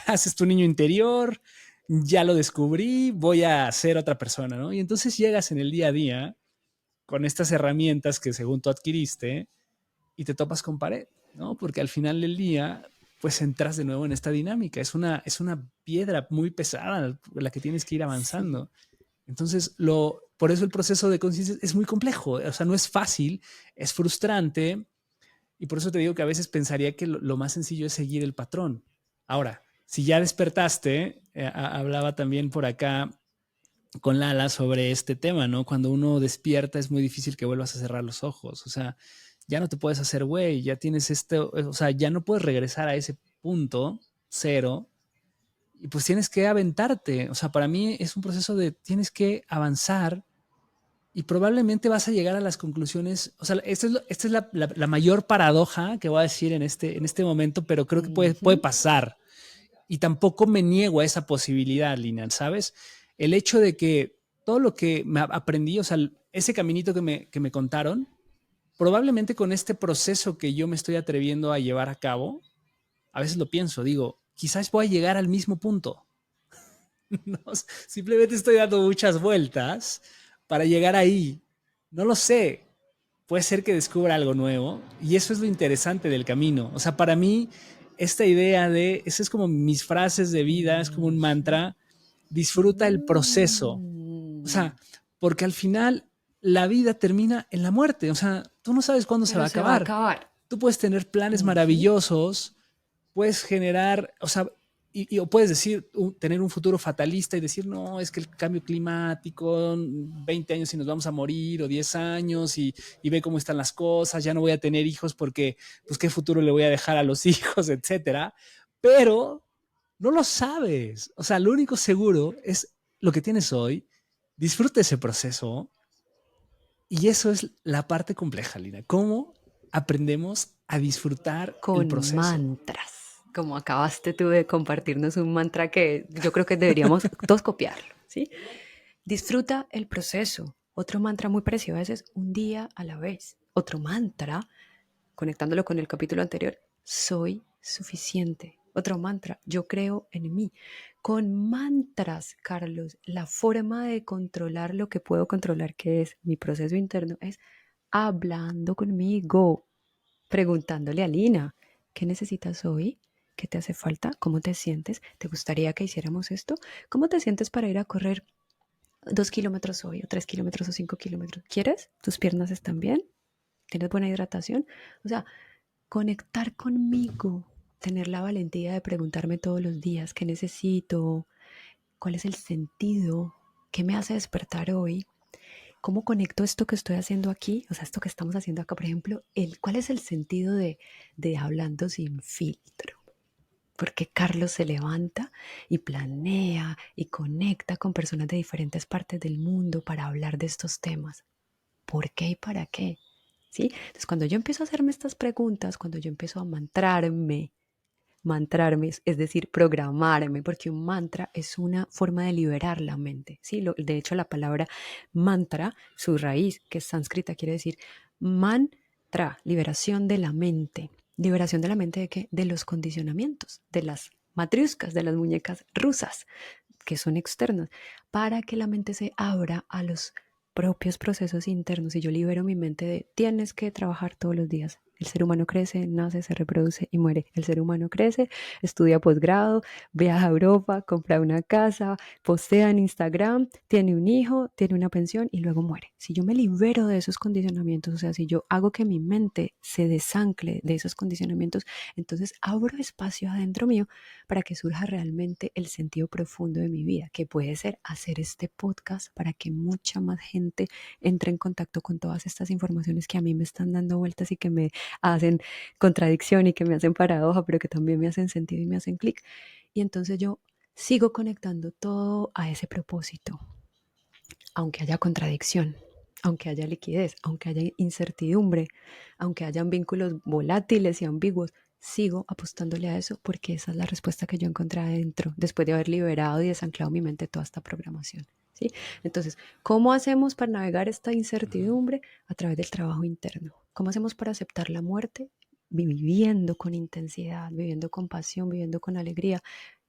haces tu niño interior, ya lo descubrí, voy a ser otra persona, ¿no? Y entonces llegas en el día a día con estas herramientas que según tú adquiriste y te topas con pared, ¿no? Porque al final del día pues entras de nuevo en esta dinámica. Es una piedra muy pesada la que tienes que ir avanzando. Sí. Entonces, por eso el proceso de conciencia es muy complejo. O sea, no es fácil, es frustrante. Y por eso te digo que a veces pensaría que lo más sencillo es seguir el patrón. Ahora, si ya despertaste, hablaba también por acá con Lala sobre este tema, ¿no? Cuando uno despierta es muy difícil que vuelvas a cerrar los ojos. O sea, ya no te puedes hacer güey, ya tienes o sea, ya no puedes regresar a ese punto cero y pues tienes que aventarte. O sea, para mí es un proceso de tienes que avanzar y probablemente vas a llegar a las conclusiones. O sea, esta es la mayor paradoja que voy a decir en este momento, pero creo que puede pasar. Y tampoco me niego a esa posibilidad, Lina, ¿sabes? El hecho de que todo lo que me aprendí, o sea, ese caminito que me contaron, probablemente con este proceso que yo me estoy atreviendo a llevar a cabo, a veces lo pienso, digo, quizás voy a llegar al mismo punto. No, simplemente estoy dando muchas vueltas para llegar ahí. No lo sé. Puede ser que descubra algo nuevo y eso es lo interesante del camino. O sea, para mí, esta idea esa es como mis frases de vida, es como un mantra, disfruta el proceso. O sea, porque al final la vida termina en la muerte. O sea, tú no sabes cuándo se va Pero a se va a acabar. acabar. Tú puedes tener planes maravillosos, puedes generar, o sea, o puedes decir, tener un futuro fatalista y decir, no, es que el cambio climático, 20 años y nos vamos a morir, o 10 años, y ve cómo están las cosas, ya no voy a tener hijos porque, pues, ¿qué futuro le voy a dejar a los hijos, etcétera? Pero no lo sabes. O sea, lo único seguro es lo que tienes hoy. Disfruta ese proceso. Y eso es la parte compleja, Lina. ¿Cómo aprendemos a disfrutar el Con proceso? mantras, como acabaste tú de compartirnos un mantra que yo creo que deberíamos todos copiarlo, ¿sí? Disfruta el proceso. Otro mantra muy parecido a ese es un día a la vez. Otro mantra, conectándolo con el capítulo anterior, soy suficiente. Otro mantra, yo creo en mí. Con mantras, Carlos, la forma de controlar lo que puedo controlar, que es mi proceso interno, es hablando conmigo, preguntándole a Lina, ¿qué necesitas hoy? ¿Qué te hace falta? ¿Cómo te sientes? ¿Te gustaría que hiciéramos esto? ¿Cómo te sientes para ir a correr 2 kilómetros hoy, o 3 kilómetros, o 5 kilómetros? ¿Quieres? ¿Tus piernas están bien? ¿Tienes buena hidratación? O sea, conectar conmigo, tener la valentía de preguntarme todos los días qué necesito, cuál es el sentido, qué me hace despertar hoy, cómo conecto esto que estoy haciendo aquí, o sea, esto que estamos haciendo acá, por ejemplo, cuál es el sentido de hablando sin filtro. Porque Carlos se levanta y planea y conecta con personas de diferentes partes del mundo para hablar de estos temas. ¿Por qué y para qué? ¿Sí? Entonces, cuando yo empiezo a hacerme estas preguntas, cuando yo empiezo a mantrarme, es decir, programarme, porque un mantra es una forma de liberar la mente. ¿Sí? De hecho, la palabra mantra, su raíz, que es sánscrita, quiere decir mantra, liberación de la mente. ¿Liberación de la mente de qué? De los condicionamientos, de las matriuscas, de las muñecas rusas, que son externas, para que la mente se abra a los propios procesos internos. Y yo libero mi mente de tienes que trabajar todos los días. El ser humano crece, nace, se reproduce y muere. El ser humano crece, estudia posgrado, viaja a Europa, compra una casa, postea en Instagram, tiene un hijo, tiene una pensión y luego muere. Si yo me libero de esos condicionamientos, o sea, si yo hago que mi mente se desancle de esos condicionamientos, entonces abro espacio adentro mío para que surja realmente el sentido profundo de mi vida, que puede ser hacer este podcast para que mucha más gente entre en contacto con todas estas informaciones que a mí me están dando vueltas y que me hacen contradicción y que me hacen paradoja, pero que también me hacen sentido y me hacen clic. Y entonces yo sigo conectando todo a ese propósito, aunque haya contradicción, aunque haya liquidez, aunque haya incertidumbre, aunque hayan vínculos volátiles y ambiguos, sigo apostándole a eso porque esa es la respuesta que yo encontré adentro después de haber liberado y desanclado mi mente toda esta programación. ¿Sí? Entonces, ¿cómo hacemos para navegar esta incertidumbre? A través del trabajo interno. ¿Cómo hacemos para aceptar la muerte? Viviendo con intensidad, viviendo con pasión, viviendo con alegría.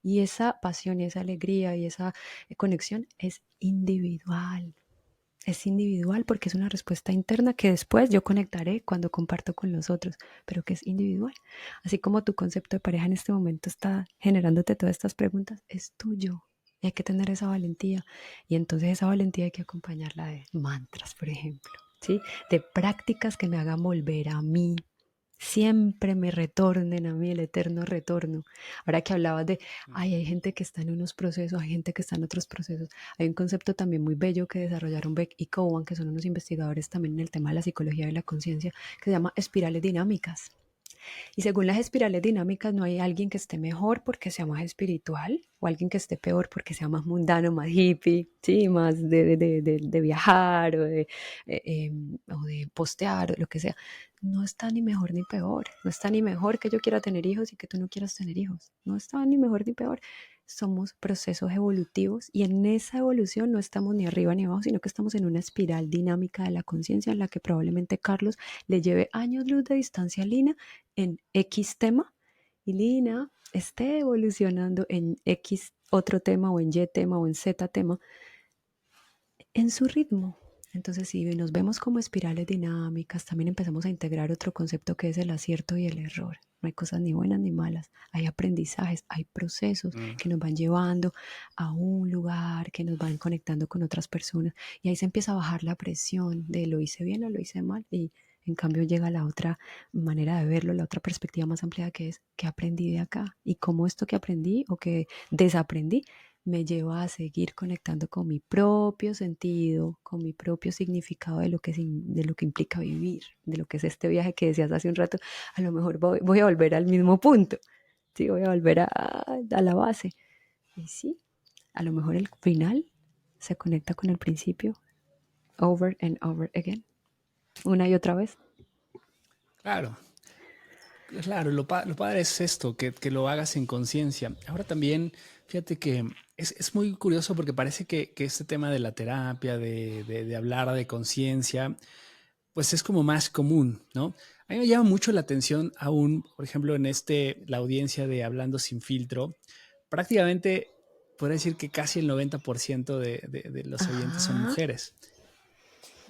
Y esa pasión y esa alegría y esa conexión es individual. es individual porque es una respuesta interna que después yo conectaré cuando comparto con los otros, pero que es individual. Así como tu concepto de pareja en este momento está generándote todas estas preguntas, es tuyo. Y hay que tener esa valentía. Y entonces esa valentía hay que acompañarla de mantras, por ejemplo, ¿sí? De prácticas que me hagan volver a mí, siempre me retornen a mí, el eterno retorno. Ahora que hablabas de, ay, hay gente que está en unos procesos, hay gente que está en otros procesos. Hay un concepto también muy bello que desarrollaron Beck y Cowan, que son unos investigadores también en el tema de la psicología y la conciencia, que se llama espirales dinámicas. Y según las espirales dinámicas, no hay alguien que esté mejor porque sea más espiritual o alguien que esté peor porque sea más mundano, más hippie, ¿sí? Más de viajar o de postear o lo que sea. No está ni mejor ni peor. No está ni mejor que yo quiera tener hijos y que tú no quieras tener hijos. No está ni mejor ni peor. Somos procesos evolutivos y en esa evolución no estamos ni arriba ni abajo, sino que estamos en una espiral dinámica de la conciencia en la que probablemente Carlos le lleve años luz de distancia a Lina en X tema y Lina esté evolucionando en X otro tema o en Y tema o en Z tema en su ritmo. Entonces, si nos vemos como espirales dinámicas, también empezamos a integrar otro concepto que es el acierto y el error. No hay cosas ni buenas ni malas, hay aprendizajes, hay procesos que nos van llevando a un lugar, que nos van conectando con otras personas y ahí se empieza a bajar la presión de lo hice bien o lo hice mal y en cambio llega la otra manera de verlo, la otra perspectiva más amplia que es qué aprendí de acá y cómo esto que aprendí o que desaprendí me lleva a seguir conectando con mi propio sentido, con mi propio significado de lo que implica vivir, de lo que es este viaje que decías hace un rato. A lo mejor voy a volver al mismo punto, ¿sí? Voy a volver a la base. Y sí, a lo mejor el final se conecta con el principio, over and over again, una y otra vez. Claro, claro, lo padre es esto, que lo hagas en conciencia. Ahora también, fíjate que es muy curioso porque parece que este tema de la terapia, de hablar de conciencia, pues es como más común, ¿no? A mí me llama mucho la atención aún, por ejemplo, en la audiencia de Hablando Sin Filtro, prácticamente podría decir que casi el 90% de los oyentes son Ajá. mujeres.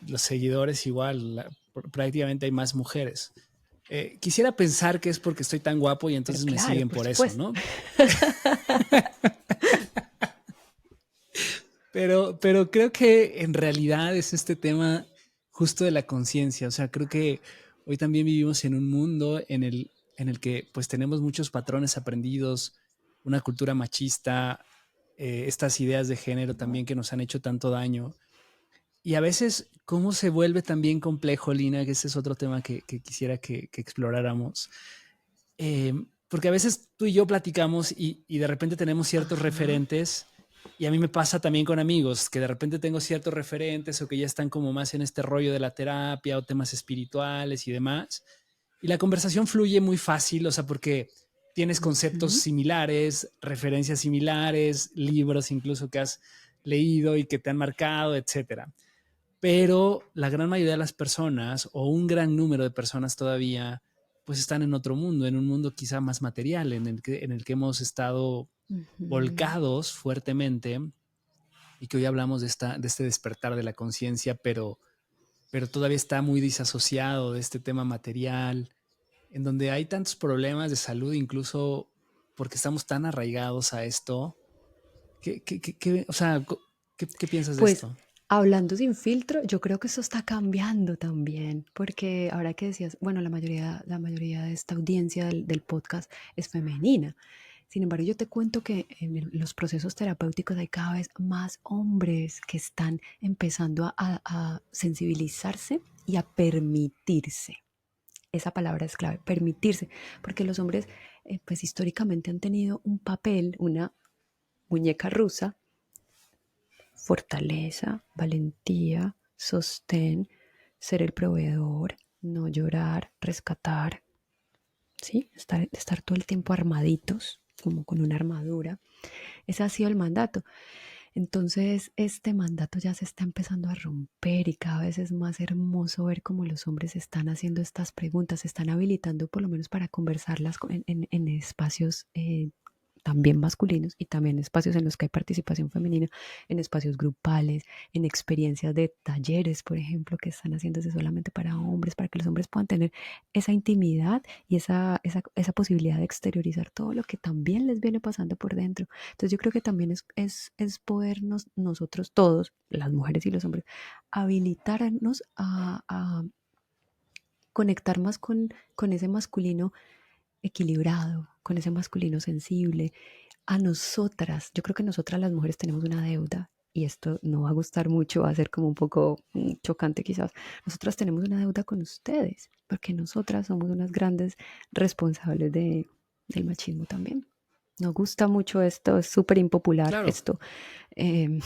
Los seguidores igual, prácticamente hay más mujeres. Quisiera pensar que es porque estoy tan guapo y Pero entonces me claro, siguen por por eso, supuesto. ¿no? Pero creo que en realidad es este tema justo de la conciencia. O sea, creo que hoy también vivimos en un mundo en el que pues tenemos muchos patrones aprendidos, una cultura machista, estas ideas de género también que nos han hecho tanto daño. Y a veces, ¿cómo se vuelve también complejo, Lina? Que ese es otro tema que quisiera que exploráramos. Eh, Porque a veces tú y yo platicamos y de repente tenemos ciertos Ajá. referentes y a mí me pasa también con amigos que de repente tengo ciertos referentes o que ya están como más en este rollo de la terapia o temas espirituales y demás. Y la conversación fluye muy fácil, o sea, porque tienes conceptos Ujú. similares, referencias similares, libros incluso que has leído y que te han marcado, etcétera. Pero la gran mayoría de las personas, o un gran número de personas todavía, pues están en otro mundo, en un mundo quizá más material, en el que hemos estado Ujú. volcados fuertemente y que hoy hablamos de este despertar de la conciencia, pero todavía está muy disasociado de este tema material, en donde hay tantos problemas de salud, incluso porque estamos tan arraigados a esto. O sea, ¿qué piensas de Pues esto? hablando sin filtro, yo creo que eso está cambiando también, porque ahora que decías, bueno, la mayoría de esta audiencia del podcast es femenina. Sin embargo, yo te cuento que en los procesos terapéuticos hay cada vez más hombres que están empezando a sensibilizarse y a permitirse. Esa palabra es clave, permitirse, porque los hombres, pues históricamente han tenido un papel, una muñeca rusa, fortaleza, valentía, sostén, ser el proveedor, no llorar, rescatar, ¿sí? Estar todo el tiempo armaditos, como con una armadura. Ese ha sido el mandato. Entonces, este mandato ya se está empezando a romper y cada vez es más hermoso ver cómo los hombres están haciendo estas preguntas, se están habilitando por lo menos para conversarlas en espacios también masculinos y también espacios en los que hay participación femenina, en espacios grupales, en experiencias de talleres, por ejemplo, que están haciéndose solamente para hombres, para que los hombres puedan tener esa intimidad y esa posibilidad de exteriorizar todo lo que también les viene pasando por dentro. Entonces yo creo que también es podernos nosotros todos, las mujeres y los hombres, habilitarnos a conectar más con ese masculino equilibrado, con ese masculino sensible. A nosotras, yo creo que nosotras las mujeres tenemos una deuda y esto no va a gustar mucho, va a ser como un poco chocante quizás. Nosotras tenemos una deuda con ustedes, porque nosotras somos unas grandes responsables del machismo también. Nos gusta mucho esto, es súper impopular Claro. esto. Eh,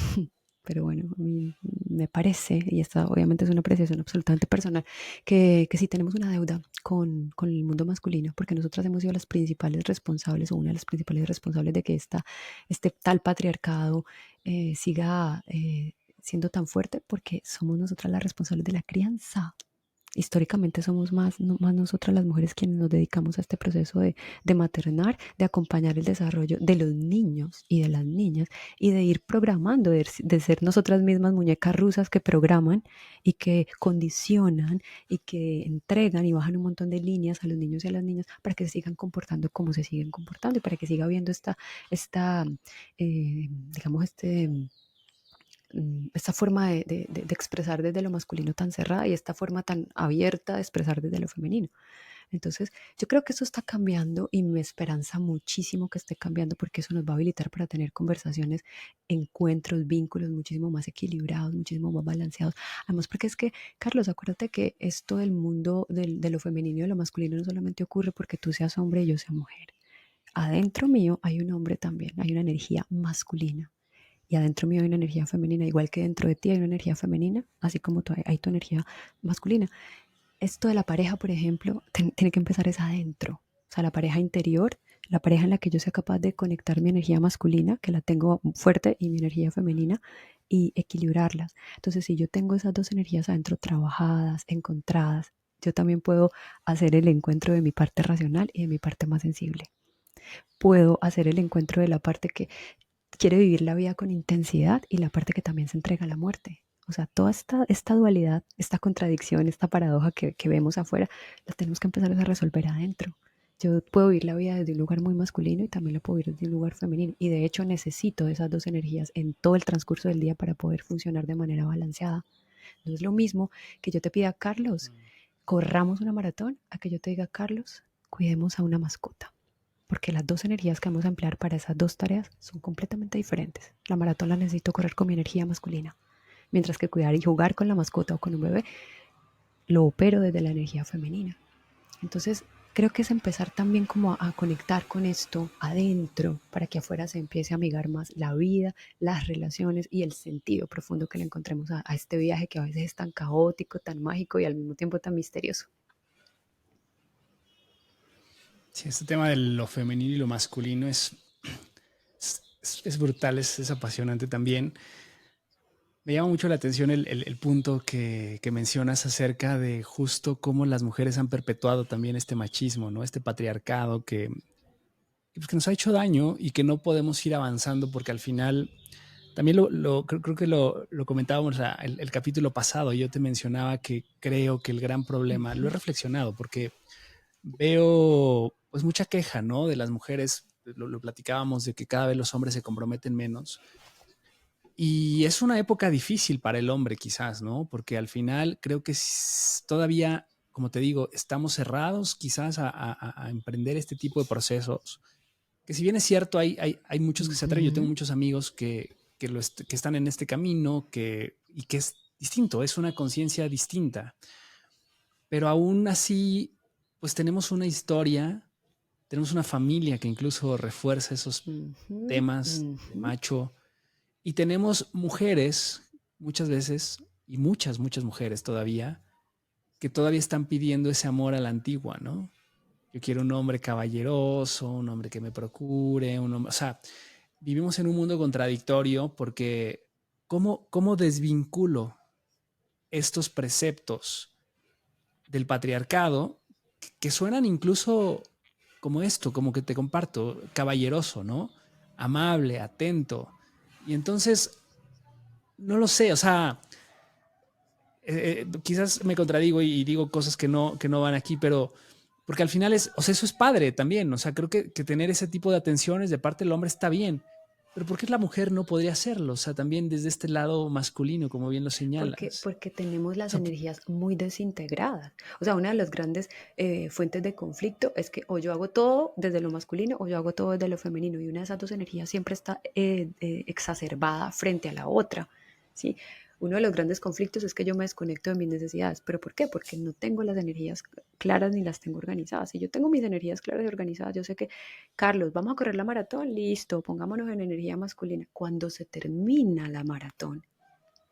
pero bueno, a mí me parece, y esta obviamente es una apreciación absolutamente personal, que sí tenemos una deuda con el mundo masculino, porque nosotras hemos sido las principales responsables o una de las principales responsables de que este tal patriarcado siga siendo tan fuerte, porque somos nosotras las responsables de la crianza. Históricamente somos más nosotras las mujeres quienes nos dedicamos a este proceso de maternar, de acompañar el desarrollo de los niños y de las niñas y de ir programando, de ser nosotras mismas muñecas rusas que programan y que condicionan y que entregan y bajan un montón de líneas a los niños y a las niñas para que se sigan comportando como se siguen comportando y para que siga habiendo digamos, esta forma de expresar desde lo masculino tan cerrada y esta forma tan abierta de expresar desde lo femenino. Entonces, yo creo que eso está cambiando y me esperanza muchísimo que esté cambiando porque eso nos va a habilitar para tener conversaciones, encuentros, vínculos muchísimo más equilibrados, muchísimo más balanceados. Además, porque es que, Carlos, acuérdate que esto del mundo de lo femenino y de lo masculino no solamente ocurre porque tú seas hombre y yo sea mujer. Adentro mío hay un hombre también, hay una energía masculina y adentro mío hay una energía femenina, igual que dentro de ti hay una energía femenina, así como hay tu energía masculina. Esto de la pareja, por ejemplo, tiene que empezar es adentro, o sea, la pareja interior, la pareja en la que yo sea capaz de conectar mi energía masculina, que la tengo fuerte, y mi energía femenina, y equilibrarlas. Entonces, si yo tengo esas dos energías adentro trabajadas, encontradas, yo también puedo hacer el encuentro de mi parte racional y de mi parte más sensible. Puedo hacer el encuentro de la parte que quiere vivir la vida con intensidad y la parte que también se entrega a la muerte. O sea, toda esta dualidad, esta contradicción, esta paradoja que vemos afuera, la tenemos que empezar a resolver adentro. Yo puedo vivir la vida desde un lugar muy masculino y también la puedo vivir desde un lugar femenino. Y de hecho necesito esas dos energías en todo el transcurso del día para poder funcionar de manera balanceada. No es lo mismo que yo te pida, Carlos, corramos una maratón, a que yo te diga, Carlos, cuidemos a una mascota, porque las dos energías que vamos a emplear para esas dos tareas son completamente diferentes. La maratón la necesito correr con mi energía masculina, mientras que cuidar y jugar con la mascota o con un bebé lo opero desde la energía femenina. Entonces, creo que es empezar también como a conectar con esto adentro para que afuera se empiece a amigar más la vida, las relaciones y el sentido profundo que le encontremos a este viaje que a veces es tan caótico, tan mágico y al mismo tiempo tan misterioso. Sí, este tema de lo femenino y lo masculino es brutal, es apasionante también. Me llama mucho la atención el punto que mencionas acerca de justo cómo las mujeres han perpetuado también este machismo, ¿no? Este patriarcado pues, que nos ha hecho daño y que no podemos ir avanzando porque al final, también creo que lo comentábamos el capítulo pasado, yo te mencionaba que creo que el gran problema, lo he reflexionado porque veo pues mucha queja, ¿no? De las mujeres, lo platicábamos de que cada vez los hombres se comprometen menos. Y es una época difícil para el hombre quizás, ¿no? Porque al final creo que todavía, como te digo, estamos cerrados quizás a emprender este tipo de procesos. Que si bien es cierto, hay muchos que se atreven. Yo tengo muchos amigos que están en este camino y que es distinto, es una conciencia distinta. Pero aún así, pues tenemos una historia, tenemos una familia que incluso refuerza esos temas de macho. Y tenemos mujeres, muchas veces, y muchas mujeres todavía, que todavía están pidiendo ese amor a la antigua, ¿no? Yo quiero un hombre caballeroso, un hombre que me procure, un hombre, o sea, vivimos en un mundo contradictorio porque ¿cómo desvinculo estos preceptos del patriarcado que suenan incluso como esto, como que te comparto, caballeroso, ¿no? Amable, atento. Y entonces, no lo sé, o sea, quizás me contradigo y digo cosas que no van aquí, pero porque al final es, o sea, eso es padre también, o sea, creo que tener ese tipo de atenciones de parte del hombre está bien, pero ¿por qué la mujer no podría hacerlo? O sea, también desde este lado masculino, como bien lo señalas. Porque tenemos O las sea, energías muy desintegradas. O sea, una de las grandes fuentes de conflicto es que o yo hago todo desde lo masculino o yo hago todo desde lo femenino y una de esas dos energías siempre está exacerbada frente a la otra, ¿sí? Uno de los grandes conflictos es que yo me desconecto de mis necesidades. ¿Pero por qué? Porque no tengo las energías claras ni las tengo organizadas. Si yo tengo mis energías claras y organizadas, yo sé que, Carlos, vamos a correr la maratón, listo, pongámonos en energía masculina. Cuando se termina la maratón,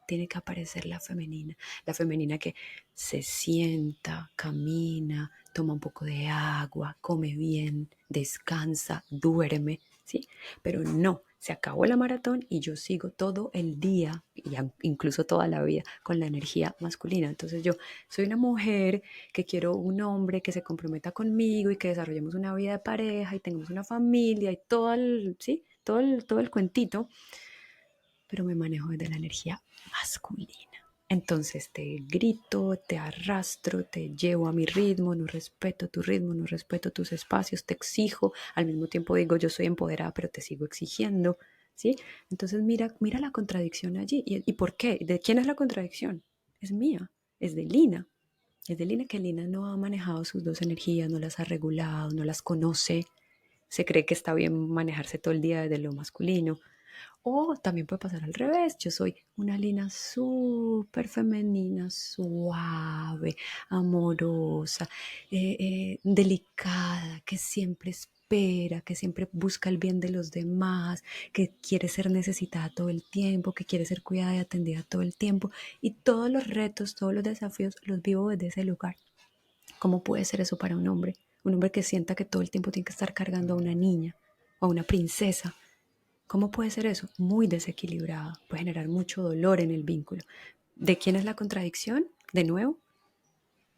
tiene que aparecer la femenina que se sienta, camina, toma un poco de agua, come bien, descansa, duerme, ¿sí? Pero no, se acabó la maratón y yo sigo todo el día, y incluso toda la vida, con la energía masculina. Entonces yo soy una mujer que quiero un hombre que se comprometa conmigo y que desarrollemos una vida de pareja y tengamos una familia y todo el, ¿sí? Todo el cuentito, pero me manejo desde la energía masculina. Entonces te grito, te arrastro, te llevo a mi ritmo, no respeto tu ritmo, no respeto tus espacios, te exijo, al mismo tiempo digo yo soy empoderada, pero te sigo exigiendo, ¿sí? Entonces mira la contradicción allí. ¿Y por qué? ¿De quién es la contradicción? Es mía, es de Lina. Es de Lina, que Lina no ha manejado sus dos energías, no las ha regulado, no las conoce, se cree que está bien manejarse todo el día desde lo masculino. O también puede pasar al revés. Yo soy una Lina súper femenina, suave, amorosa, delicada, que siempre espera, que siempre busca el bien de los demás, que quiere ser necesitada todo el tiempo, que quiere ser cuidada y atendida todo el tiempo. Y todos los retos, todos los desafíos los vivo desde ese lugar. ¿Cómo puede ser eso para un hombre? Un hombre que sienta que todo el tiempo tiene que estar cargando a una niña o a una princesa. ¿Cómo puede ser eso? Muy desequilibrado, puede generar mucho dolor en el vínculo. ¿De quién es la contradicción? De nuevo,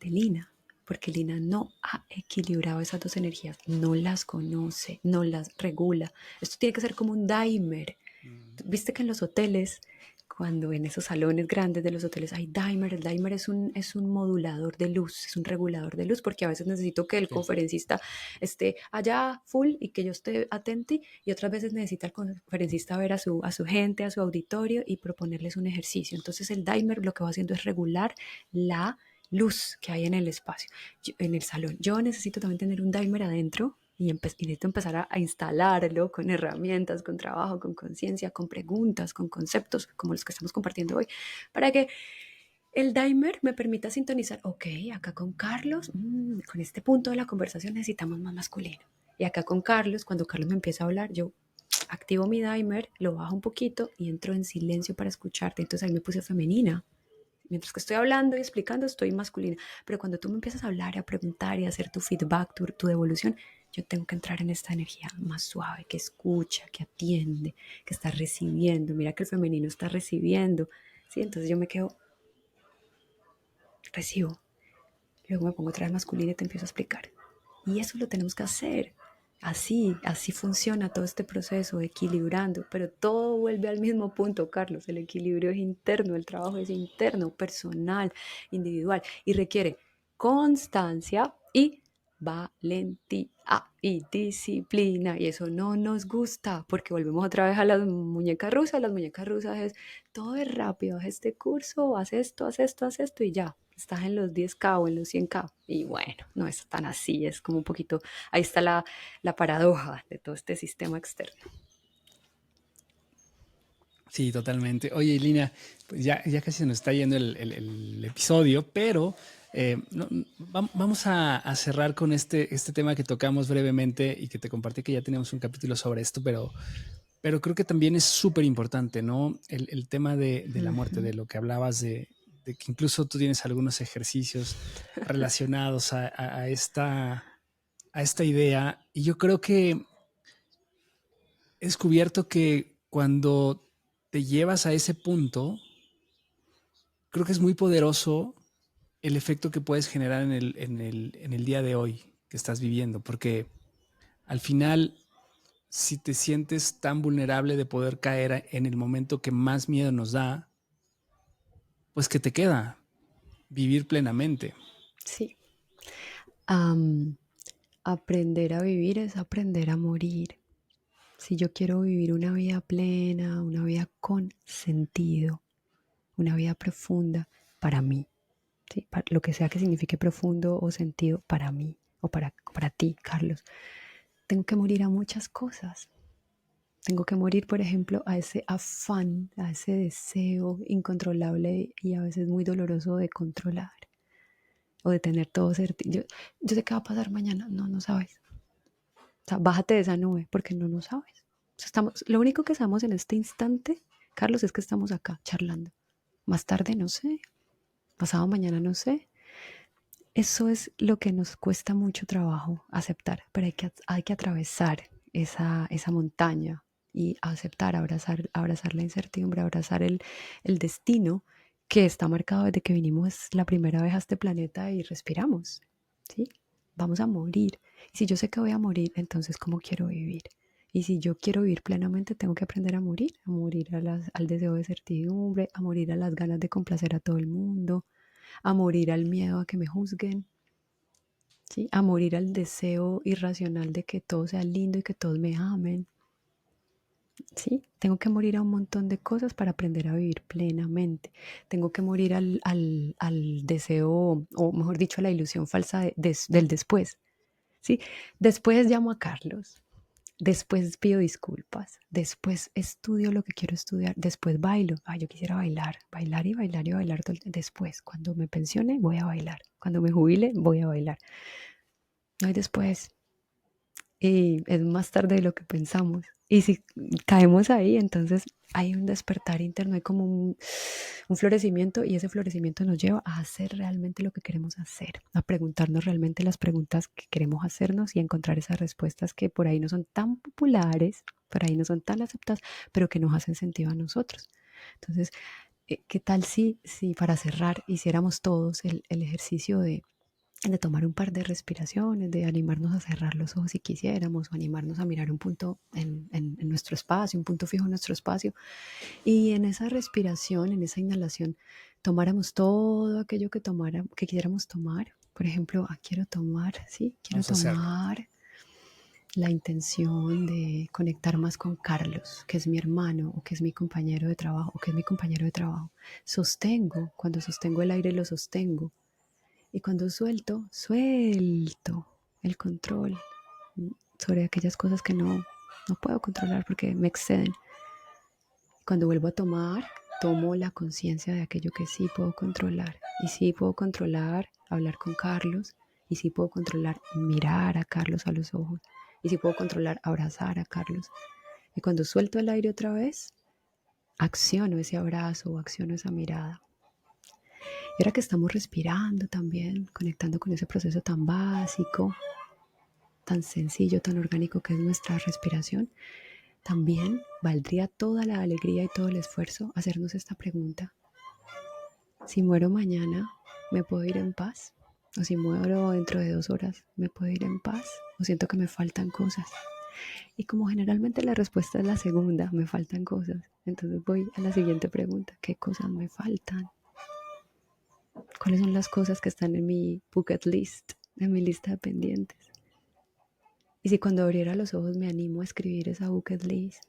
de Lina, porque Lina no ha equilibrado esas dos energías, no las conoce, no las regula. Esto tiene que ser como un dimer. Viste que en los hoteles, cuando en esos salones grandes de los hoteles hay dimer, el dimer es un modulador de luz, es un regulador de luz, porque a veces necesito que el sí. conferencista esté allá full y que yo esté atento, y otras veces necesita el conferencista ver a su gente, a su auditorio y proponerles un ejercicio. Entonces el dimer lo que va haciendo es regular la luz que hay en el espacio, en el salón. Yo necesito también tener un dimer adentro y necesito empezar a instalarlo con herramientas, con trabajo, con conciencia, con preguntas, con conceptos como los que estamos compartiendo hoy, para que el dimer me permita sintonizar, ok, acá con Carlos, con este punto de la conversación necesitamos más masculino. Y acá con Carlos, cuando Carlos me empieza a hablar, yo activo mi dimer, lo bajo un poquito y entro en silencio para escucharte. Entonces ahí me puse femenina. Mientras que estoy hablando y explicando, estoy masculina. Pero cuando tú me empiezas a hablar y a preguntar y a hacer tu feedback, tu devolución, yo tengo que entrar en esta energía más suave, que escucha, que atiende, que está recibiendo. Mira que el femenino está recibiendo, ¿sí? Entonces yo me quedo, recibo. Luego me pongo otra vez masculina y te empiezo a explicar. Y eso lo tenemos que hacer. Así funciona todo este proceso, equilibrando, pero todo vuelve al mismo punto, Carlos. El equilibrio es interno, el trabajo es interno, personal, individual, y requiere constancia y valentía y disciplina. Y eso no nos gusta, porque volvemos otra vez a las muñecas rusas. Las muñecas rusas es, todo es rápido, haz este curso, haz esto y ya. Estás en los 10K o en los 100K. Y bueno, no es tan así, es como un poquito, ahí está la paradoja de todo este sistema externo. Sí, totalmente. Oye, Lina, pues ya casi se nos está yendo el episodio, pero vamos a cerrar con este tema que tocamos brevemente y que te compartí que ya teníamos un capítulo sobre esto, pero creo que también es súper importante, ¿no? El tema de la muerte, de lo que hablabas de que incluso tú tienes algunos ejercicios relacionados a esta idea. Y yo creo que he descubierto que cuando te llevas a ese punto, creo que es muy poderoso el efecto que puedes generar en el día de hoy que estás viviendo, porque al final, si te sientes tan vulnerable de poder caer en el momento que más miedo nos da, pues ¿qué te queda? Vivir plenamente. Sí. Am, Aprender a vivir es aprender a morir. Si yo quiero vivir una vida plena, una vida con sentido, una vida profunda para mí, ¿sí? Lo que sea que signifique profundo o sentido para mí o para ti, Carlos, tengo que morir a muchas cosas. Tengo que morir, por ejemplo, a ese afán, a ese deseo incontrolable y a veces muy doloroso de controlar o de tener todo certeza. Yo sé qué va a pasar mañana. No, no sabes. O sea, bájate de esa nube porque no sabes. O sea, lo único que sabemos en este instante, Carlos, es que estamos acá charlando. Más tarde no sé, pasado mañana no sé. Eso es lo que nos cuesta mucho trabajo aceptar, pero hay que atravesar esa montaña y aceptar, abrazar la incertidumbre, abrazar el destino que está marcado desde que vinimos la primera vez a este planeta y respiramos, ¿sí? Vamos a morir. Y si yo sé que voy a morir, entonces ¿cómo quiero vivir? Y si yo quiero vivir plenamente, tengo que aprender a morir al deseo de certidumbre, a morir a las ganas de complacer a todo el mundo, a morir al miedo a que me juzguen, ¿sí? A morir al deseo irracional de que todo sea lindo y que todos me amen. ¿Sí? Tengo que morir a un montón de cosas para aprender a vivir plenamente. Tengo que morir al deseo, o mejor dicho, a la ilusión falsa del después. ¿Sí? Después llamo a Carlos. Después pido disculpas, después estudio lo que quiero estudiar, después bailo. Yo quisiera bailar, bailar y bailar y bailar. Después, cuando me pensione, voy a bailar. Cuando me jubile, voy a bailar. No hay después. Y es más tarde de lo que pensamos. Y si caemos ahí, entonces hay un despertar interno, hay como un florecimiento y ese florecimiento nos lleva a hacer realmente lo que queremos hacer, a preguntarnos realmente las preguntas que queremos hacernos y a encontrar esas respuestas que por ahí no son tan populares, por ahí no son tan aceptadas, pero que nos hacen sentido a nosotros. Entonces, ¿qué tal si para cerrar hiciéramos todos el ejercicio de tomar un par de respiraciones, de animarnos a cerrar los ojos si quisiéramos, o animarnos a mirar un punto en nuestro espacio, un punto fijo en nuestro espacio, y en esa respiración, en esa inhalación, tomáramos todo aquello que quisiéramos tomar. Por ejemplo, quiero tomar, sí, quiero Vamos a hacerlo. tomar la intención de conectar más con Carlos, que es mi hermano, o que es mi compañero de trabajo, o que es mi compañero de trabajo. Cuando sostengo el aire lo sostengo. Y cuando suelto el control sobre aquellas cosas que no puedo controlar porque me exceden. Cuando vuelvo a tomar, tomo la conciencia de aquello que sí puedo controlar. Y sí puedo controlar hablar con Carlos. Y sí puedo controlar mirar a Carlos a los ojos. Y sí puedo controlar abrazar a Carlos. Y cuando suelto el aire otra vez, acciono ese abrazo o acciono esa mirada. Y ahora que estamos respirando también, conectando con ese proceso tan básico, tan sencillo, tan orgánico que es nuestra respiración, también valdría toda la alegría y todo el esfuerzo hacernos esta pregunta. Si muero mañana, ¿me puedo ir en paz? O si muero dentro de 2 horas, ¿me puedo ir en paz? O siento que me faltan cosas. Y como generalmente la respuesta es la segunda, me faltan cosas. Entonces voy a la siguiente pregunta. ¿Qué cosas me faltan? ¿Cuáles son las cosas que están en mi bucket list, en mi lista de pendientes? Y si cuando abriera los ojos me animo a escribir esa bucket list,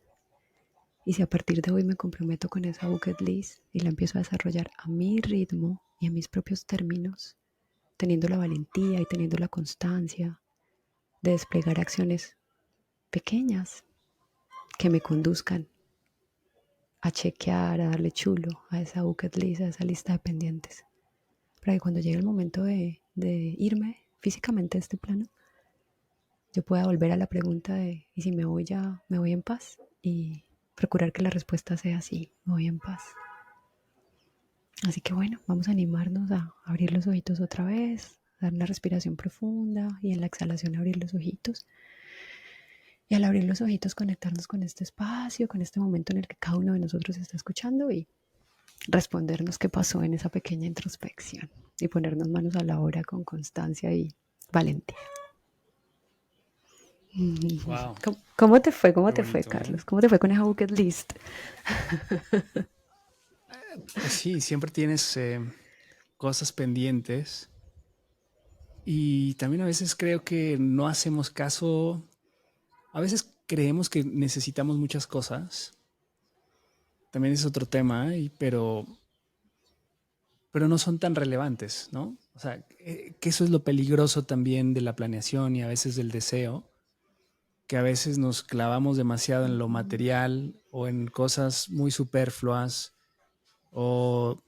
y si a partir de hoy me comprometo con esa bucket list y la empiezo a desarrollar a mi ritmo y a mis propios términos, teniendo la valentía y teniendo la constancia de desplegar acciones pequeñas que me conduzcan a chequear, a darle chulo a esa bucket list, a esa lista de pendientes, para que cuando llegue el momento de irme físicamente de este plano, yo pueda volver a la pregunta de ¿y si me voy ya, me voy en paz? Y procurar que la respuesta sea sí, me voy en paz. Así que bueno, vamos a animarnos a abrir los ojitos otra vez, a dar una respiración profunda y en la exhalación abrir los ojitos. Y al abrir los ojitos conectarnos con este espacio, con este momento en el que cada uno de nosotros está escuchando y respondernos qué pasó en esa pequeña introspección y ponernos manos a la obra con constancia y valentía. Wow, ¿Cómo te fue? ¿Cómo qué te fue, bonito, ¿eh? Carlos? ¿Cómo te fue con esa bucket list? Pues sí, siempre tienes cosas pendientes y también a veces creo que no hacemos caso, a veces creemos que necesitamos muchas cosas, también es otro tema, pero no son tan relevantes, ¿no? O sea, que eso es lo peligroso también de la planeación y a veces del deseo, que a veces nos clavamos demasiado en lo material o en cosas muy superfluas o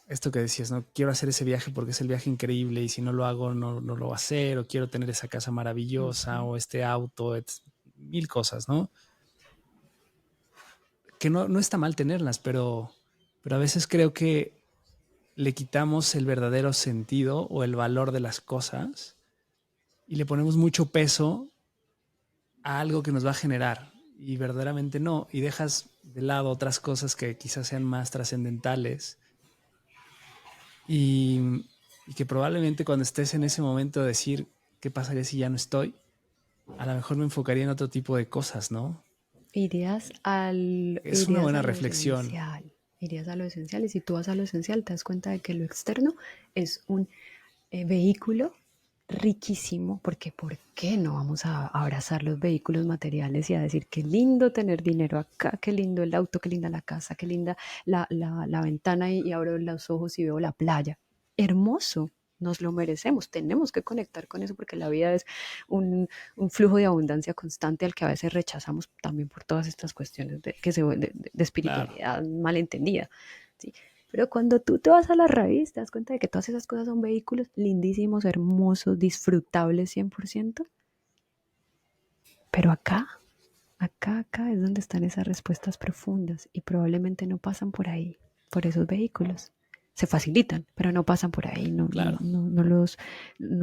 esto que decías, no quiero hacer ese viaje porque es el viaje increíble y si no lo hago no lo voy a hacer, o quiero tener esa casa maravillosa Ujú. o este auto, mil cosas, ¿no? Que no está mal tenerlas, pero a veces creo que le quitamos el verdadero sentido o el valor de las cosas y le ponemos mucho peso a algo que nos va a generar y verdaderamente no, y dejas de lado otras cosas que quizás sean más trascendentales y, y que probablemente cuando estés en ese momento de decir qué pasaría si ya no estoy, a lo mejor me enfocaría en otro tipo de cosas, ¿no? Es una Irías a buena lo reflexión. esencial, irías a lo esencial y si tú vas a lo esencial te das cuenta de que lo externo es un vehículo riquísimo, porque ¿por qué no vamos a abrazar los vehículos materiales y a decir qué lindo tener dinero acá, qué lindo el auto, qué linda la casa, qué linda la ventana y abro los ojos y veo la playa? Hermoso, nos lo merecemos, tenemos que conectar con eso porque la vida es un flujo de abundancia constante al que a veces rechazamos también por todas estas cuestiones de Claro, espiritualidad malentendida, ¿sí? Pero cuando tú te vas a la raíz, te das cuenta de que todas esas cosas son vehículos lindísimos, hermosos, disfrutables 100%. Pero acá es donde están esas respuestas profundas y probablemente no pasan por ahí, por esos vehículos. Se facilitan, pero no pasan por ahí, claro. no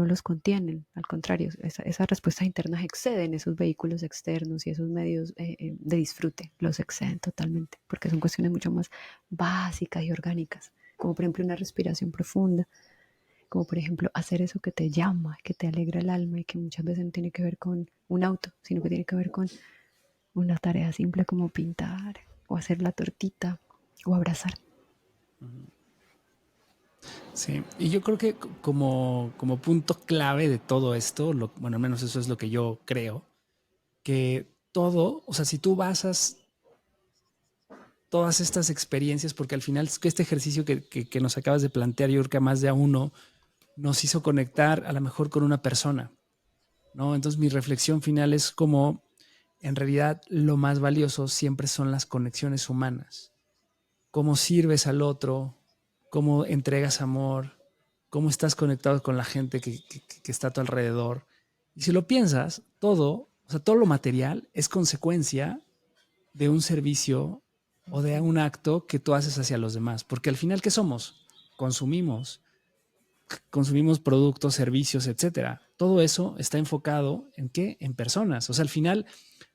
los contienen. Al contrario, esas respuestas internas exceden esos vehículos externos y esos medios de disfrute, los exceden totalmente, porque son cuestiones mucho más básicas y orgánicas, como por ejemplo una respiración profunda, como por ejemplo hacer eso que te llama, que te alegra el alma y que muchas veces no tiene que ver con un auto, sino que tiene que ver con una tarea simple como pintar o hacer la tortita o abrazar. Sí, y yo creo que como punto clave de todo esto, bueno, al menos eso es lo que yo creo, que todo, o sea, si tú basas todas estas experiencias, porque al final es que este ejercicio que nos acabas de plantear, yo creo que a más de a uno nos hizo conectar a lo mejor con una persona, ¿no? Entonces mi reflexión final es como en realidad lo más valioso siempre son las conexiones humanas, cómo sirves al otro, cómo entregas amor, cómo estás conectado con la gente que está a tu alrededor. Y si lo piensas, todo, o sea, todo lo material es consecuencia de un servicio o de un acto que tú haces hacia los demás. Porque al final, ¿qué somos? Consumimos, consumimos productos, servicios, etcétera. Todo eso está enfocado en qué? En personas. O sea, al final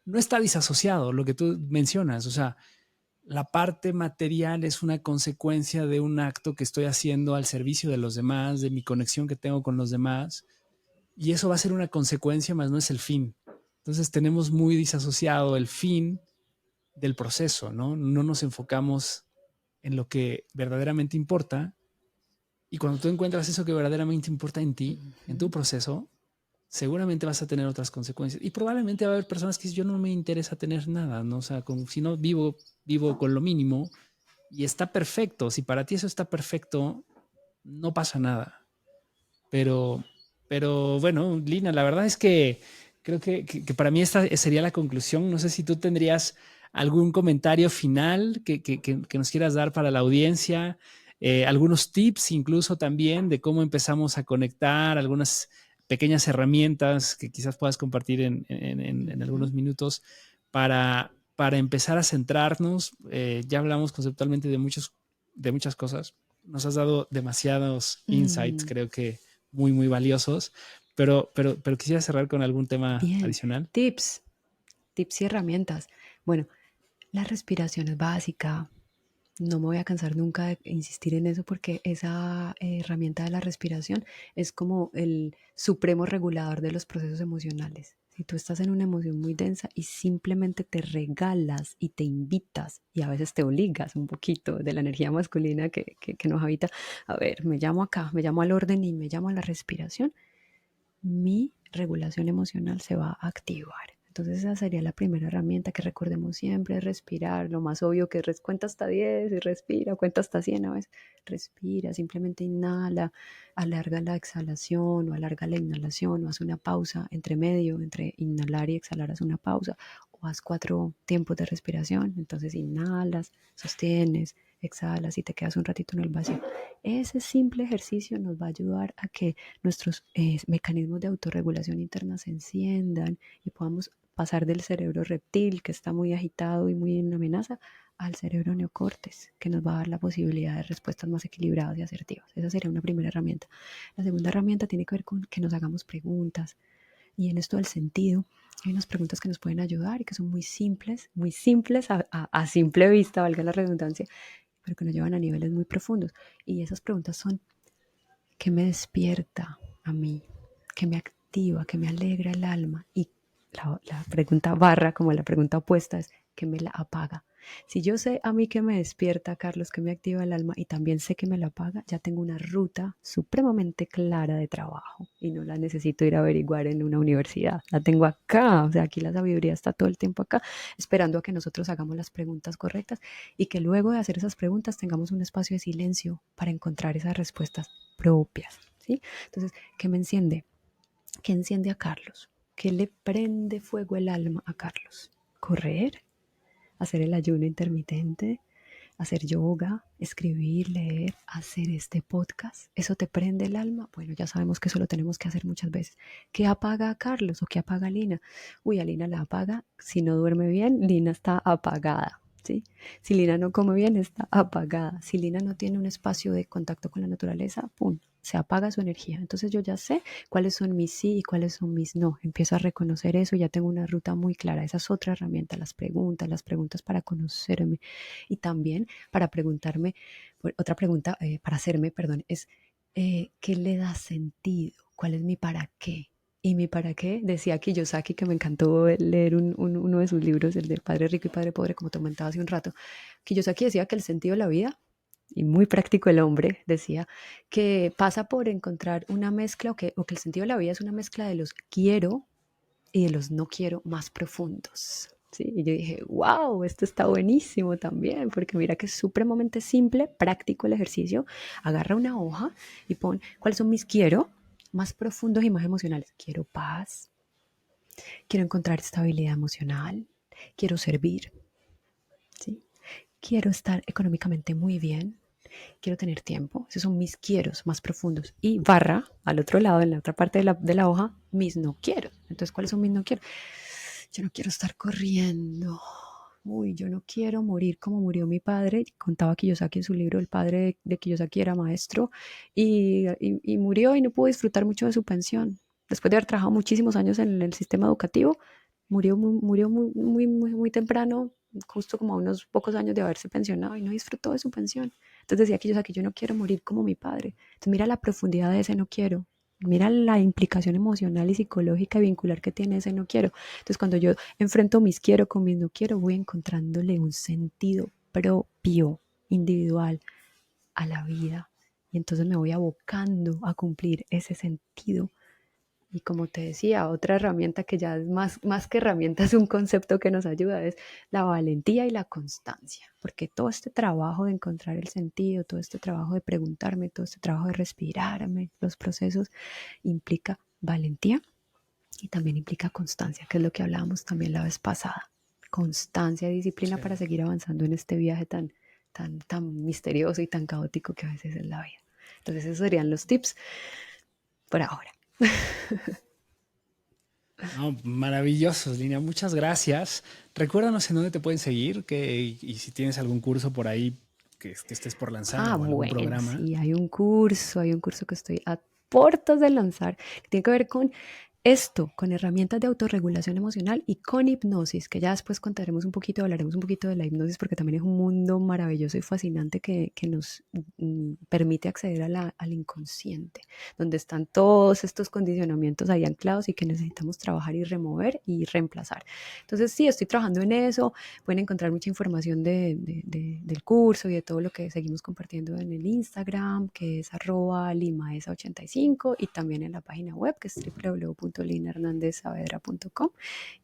no está disasociado lo que tú mencionas. O sea, la parte material es una consecuencia de un acto que estoy haciendo al servicio de los demás, de mi conexión que tengo con los demás, y eso va a ser una consecuencia, más no es el fin. Entonces tenemos muy disasociado el fin del proceso, ¿no? No nos enfocamos en lo que verdaderamente importa, y cuando tú encuentras eso que verdaderamente importa en ti, en tu proceso, seguramente vas a tener otras consecuencias. Y probablemente va a haber personas que dicen, yo no me interesa tener nada, ¿no? O sea, si no vivo con lo mínimo, y está perfecto. Si para ti eso está perfecto, no pasa nada. Pero, pero bueno, Lina, la verdad es que creo que para mí esta sería la conclusión. No sé si tú tendrías algún comentario final que nos quieras dar para la audiencia, algunos tips incluso también de cómo empezamos a conectar, algunas pequeñas herramientas que quizás puedas compartir en algunos minutos para empezar a centrarnos. Ya hablamos conceptualmente de muchas cosas. Nos has dado demasiados insights, Mm, creo que muy valiosos, pero quisiera cerrar con algún tema bien, adicional. tips, tips y herramientas. Bueno, la respiración es básica. No me voy a cansar nunca de insistir en eso porque esa herramienta de la respiración es como el supremo regulador de los procesos emocionales. Si tú estás en una emoción muy densa y simplemente te regalas y te invitas y a veces te obligas un poquito de la energía masculina que nos habita, a ver, me llamo acá, me llamo al orden y me llamo a la respiración, mi regulación emocional se va a activar. Entonces esa sería la primera herramienta que recordemos siempre, es respirar. Lo más obvio que es cuenta hasta 10 y respira, cuenta hasta 100 a veces. Respira, simplemente inhala, alarga la exhalación o alarga la inhalación o haz una pausa entre medio, entre inhalar y exhalar, haz una pausa o haz 4 tiempos de respiración. Entonces inhalas, sostienes, exhalas y te quedas un ratito en el vacío. Ese simple ejercicio nos va a ayudar a que nuestros mecanismos de autorregulación interna se enciendan y podamos pasar del cerebro reptil, que está muy agitado y muy en amenaza, al cerebro neocórtex, que nos va a dar la posibilidad de respuestas más equilibradas y asertivas. Esa sería una primera herramienta. La segunda herramienta tiene que ver con que nos hagamos preguntas. Y en esto del sentido, hay unas preguntas que nos pueden ayudar y que son muy simples a simple vista, valga la redundancia, pero que nos llevan a niveles muy profundos. Y esas preguntas son: ¿qué me despierta a mí? ¿Qué me activa? ¿Qué me alegra el alma? Y la pregunta barra, como la pregunta opuesta, es: ¿qué me la apaga? Si yo sé a mí que me despierta, Carlos, que me activa el alma, y también sé que me la apaga, ya tengo una ruta supremamente clara de trabajo y no la necesito ir a averiguar en una universidad. La tengo acá, o sea, aquí la sabiduría está todo el tiempo acá, esperando a que nosotros hagamos las preguntas correctas y que luego de hacer esas preguntas tengamos un espacio de silencio para encontrar esas respuestas propias, ¿sí? Entonces, ¿qué me enciende? ¿Qué enciende a Carlos? ¿Qué le prende fuego el alma a Carlos? ¿Correr? ¿Hacer el ayuno intermitente? ¿Hacer yoga? ¿Escribir? ¿Leer? ¿Hacer este podcast? ¿Eso te prende el alma? Bueno, ya sabemos que eso lo tenemos que hacer muchas veces. ¿Qué apaga a Carlos o qué apaga a Lina? Uy, a Lina la apaga. Si no duerme bien, Lina está apagada. ¿Sí? Si Lina no come bien, está apagada. Si Lina no tiene un espacio de contacto con la naturaleza, ¡pum!, se apaga su energía. Entonces yo ya sé cuáles son mis sí y cuáles son mis no. Empiezo a reconocer eso, ya tengo una ruta muy clara. Esa es otra herramienta, las preguntas para conocerme y también para preguntarme, otra pregunta para hacerme, perdón, es ¿qué le da sentido? ¿Cuál es mi para qué? Y mi para qué, decía Kiyosaki, que me encantó leer uno de sus libros, el de Padre Rico y Padre Pobre, como te comentaba hace un rato. Kiyosaki decía que el sentido de la vida, y muy práctico el hombre, decía que pasa por encontrar una mezcla, o que el sentido de la vida es una mezcla de los quiero y de los no quiero más profundos. Sí, y yo dije, wow, esto está buenísimo también, porque mira que es supremamente simple, práctico el ejercicio. Agarra una hoja y pon cuáles son mis quiero más profundos y más emocionales. Quiero paz, quiero encontrar estabilidad emocional, quiero servir, ¿sí? Quiero estar económicamente muy bien, quiero tener tiempo. Esos son mis quieros más profundos. Y barra al otro lado, en la otra parte de la hoja, mis no quiero. Entonces, ¿cuáles son mis no quiero? Yo no quiero estar corriendo. Uy, yo no quiero morir como murió mi padre. Contaba Kiyosaki en su libro, el padre de Kiyosaki era maestro y murió y no pudo disfrutar mucho de su pensión. Después de haber trabajado muchísimos años en el sistema educativo, murió muy temprano, justo como a unos pocos años de haberse pensionado, y no disfrutó de su pensión. Entonces decía Kiyosaki, yo no quiero morir como mi padre. Entonces mira la profundidad de ese no quiero. Mira la implicación emocional y psicológica y vincular que tiene ese no quiero. Entonces, cuando yo enfrento mis quiero con mis no quiero, voy encontrándole un sentido propio, individual a la vida. Y entonces me voy abocando a cumplir ese sentido. Y como te decía, otra herramienta que ya es más que herramienta, es un concepto que nos ayuda, es la valentía y la constancia. Porque todo este trabajo de encontrar el sentido, todo este trabajo de preguntarme, todo este trabajo de respirarme, los procesos, implica valentía y también implica constancia, que es lo que hablábamos también la vez pasada. Constancia y disciplina, sí, para seguir avanzando en este viaje tan misterioso y tan caótico que a veces es la vida. Entonces esos serían los tips por ahora. No, maravillosos, Lina. Muchas gracias. Recuérdanos en dónde te pueden seguir y si tienes algún curso por ahí que estés por lanzar o algún programa. Sí, hay un curso que estoy a puertas de lanzar, que tiene que ver con Esto con herramientas de autorregulación emocional y con hipnosis, que ya después contaremos un poquito, hablaremos un poquito de la hipnosis, porque también es un mundo maravilloso y fascinante que nos permite acceder al inconsciente, donde están todos estos condicionamientos ahí anclados y que necesitamos trabajar y remover y reemplazar. Entonces sí, estoy trabajando en eso. Pueden encontrar mucha información del curso y de todo lo que seguimos compartiendo en el Instagram, que es @limaesa85, y también en la página web, que es www.linahernandezsaavedra.com.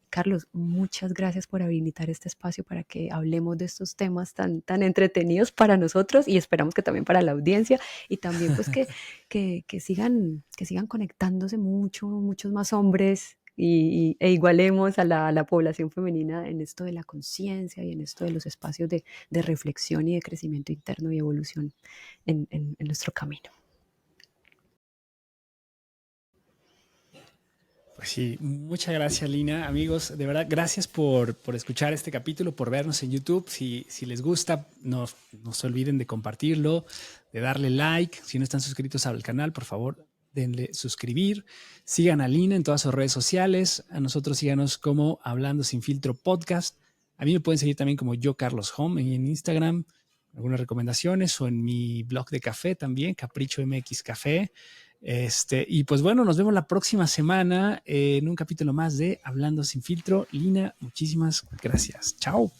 Carlos, muchas gracias por habilitar este espacio para que hablemos de estos temas tan entretenidos para nosotros y esperamos que también para la audiencia, y también pues que sigan conectándose muchos más hombres e igualemos a la población femenina en esto de la conciencia y en esto de los espacios de reflexión y de crecimiento interno y evolución en nuestro camino. Pues sí, muchas gracias, Lina. Amigos, de verdad, gracias por escuchar este capítulo, por vernos en YouTube. Si les gusta, no se olviden de compartirlo, de darle like. Si no están suscritos al canal, por favor, denle suscribir. Sigan a Lina en todas sus redes sociales. A nosotros síganos como Hablando Sin Filtro Podcast. A mí me pueden seguir también como yo, Carlos Home, en Instagram. Algunas recomendaciones, o en mi blog de café también, Capricho MX Café. Y pues bueno, nos vemos la próxima semana en un capítulo más de Hablando Sin Filtro. Lina, muchísimas gracias. Chao.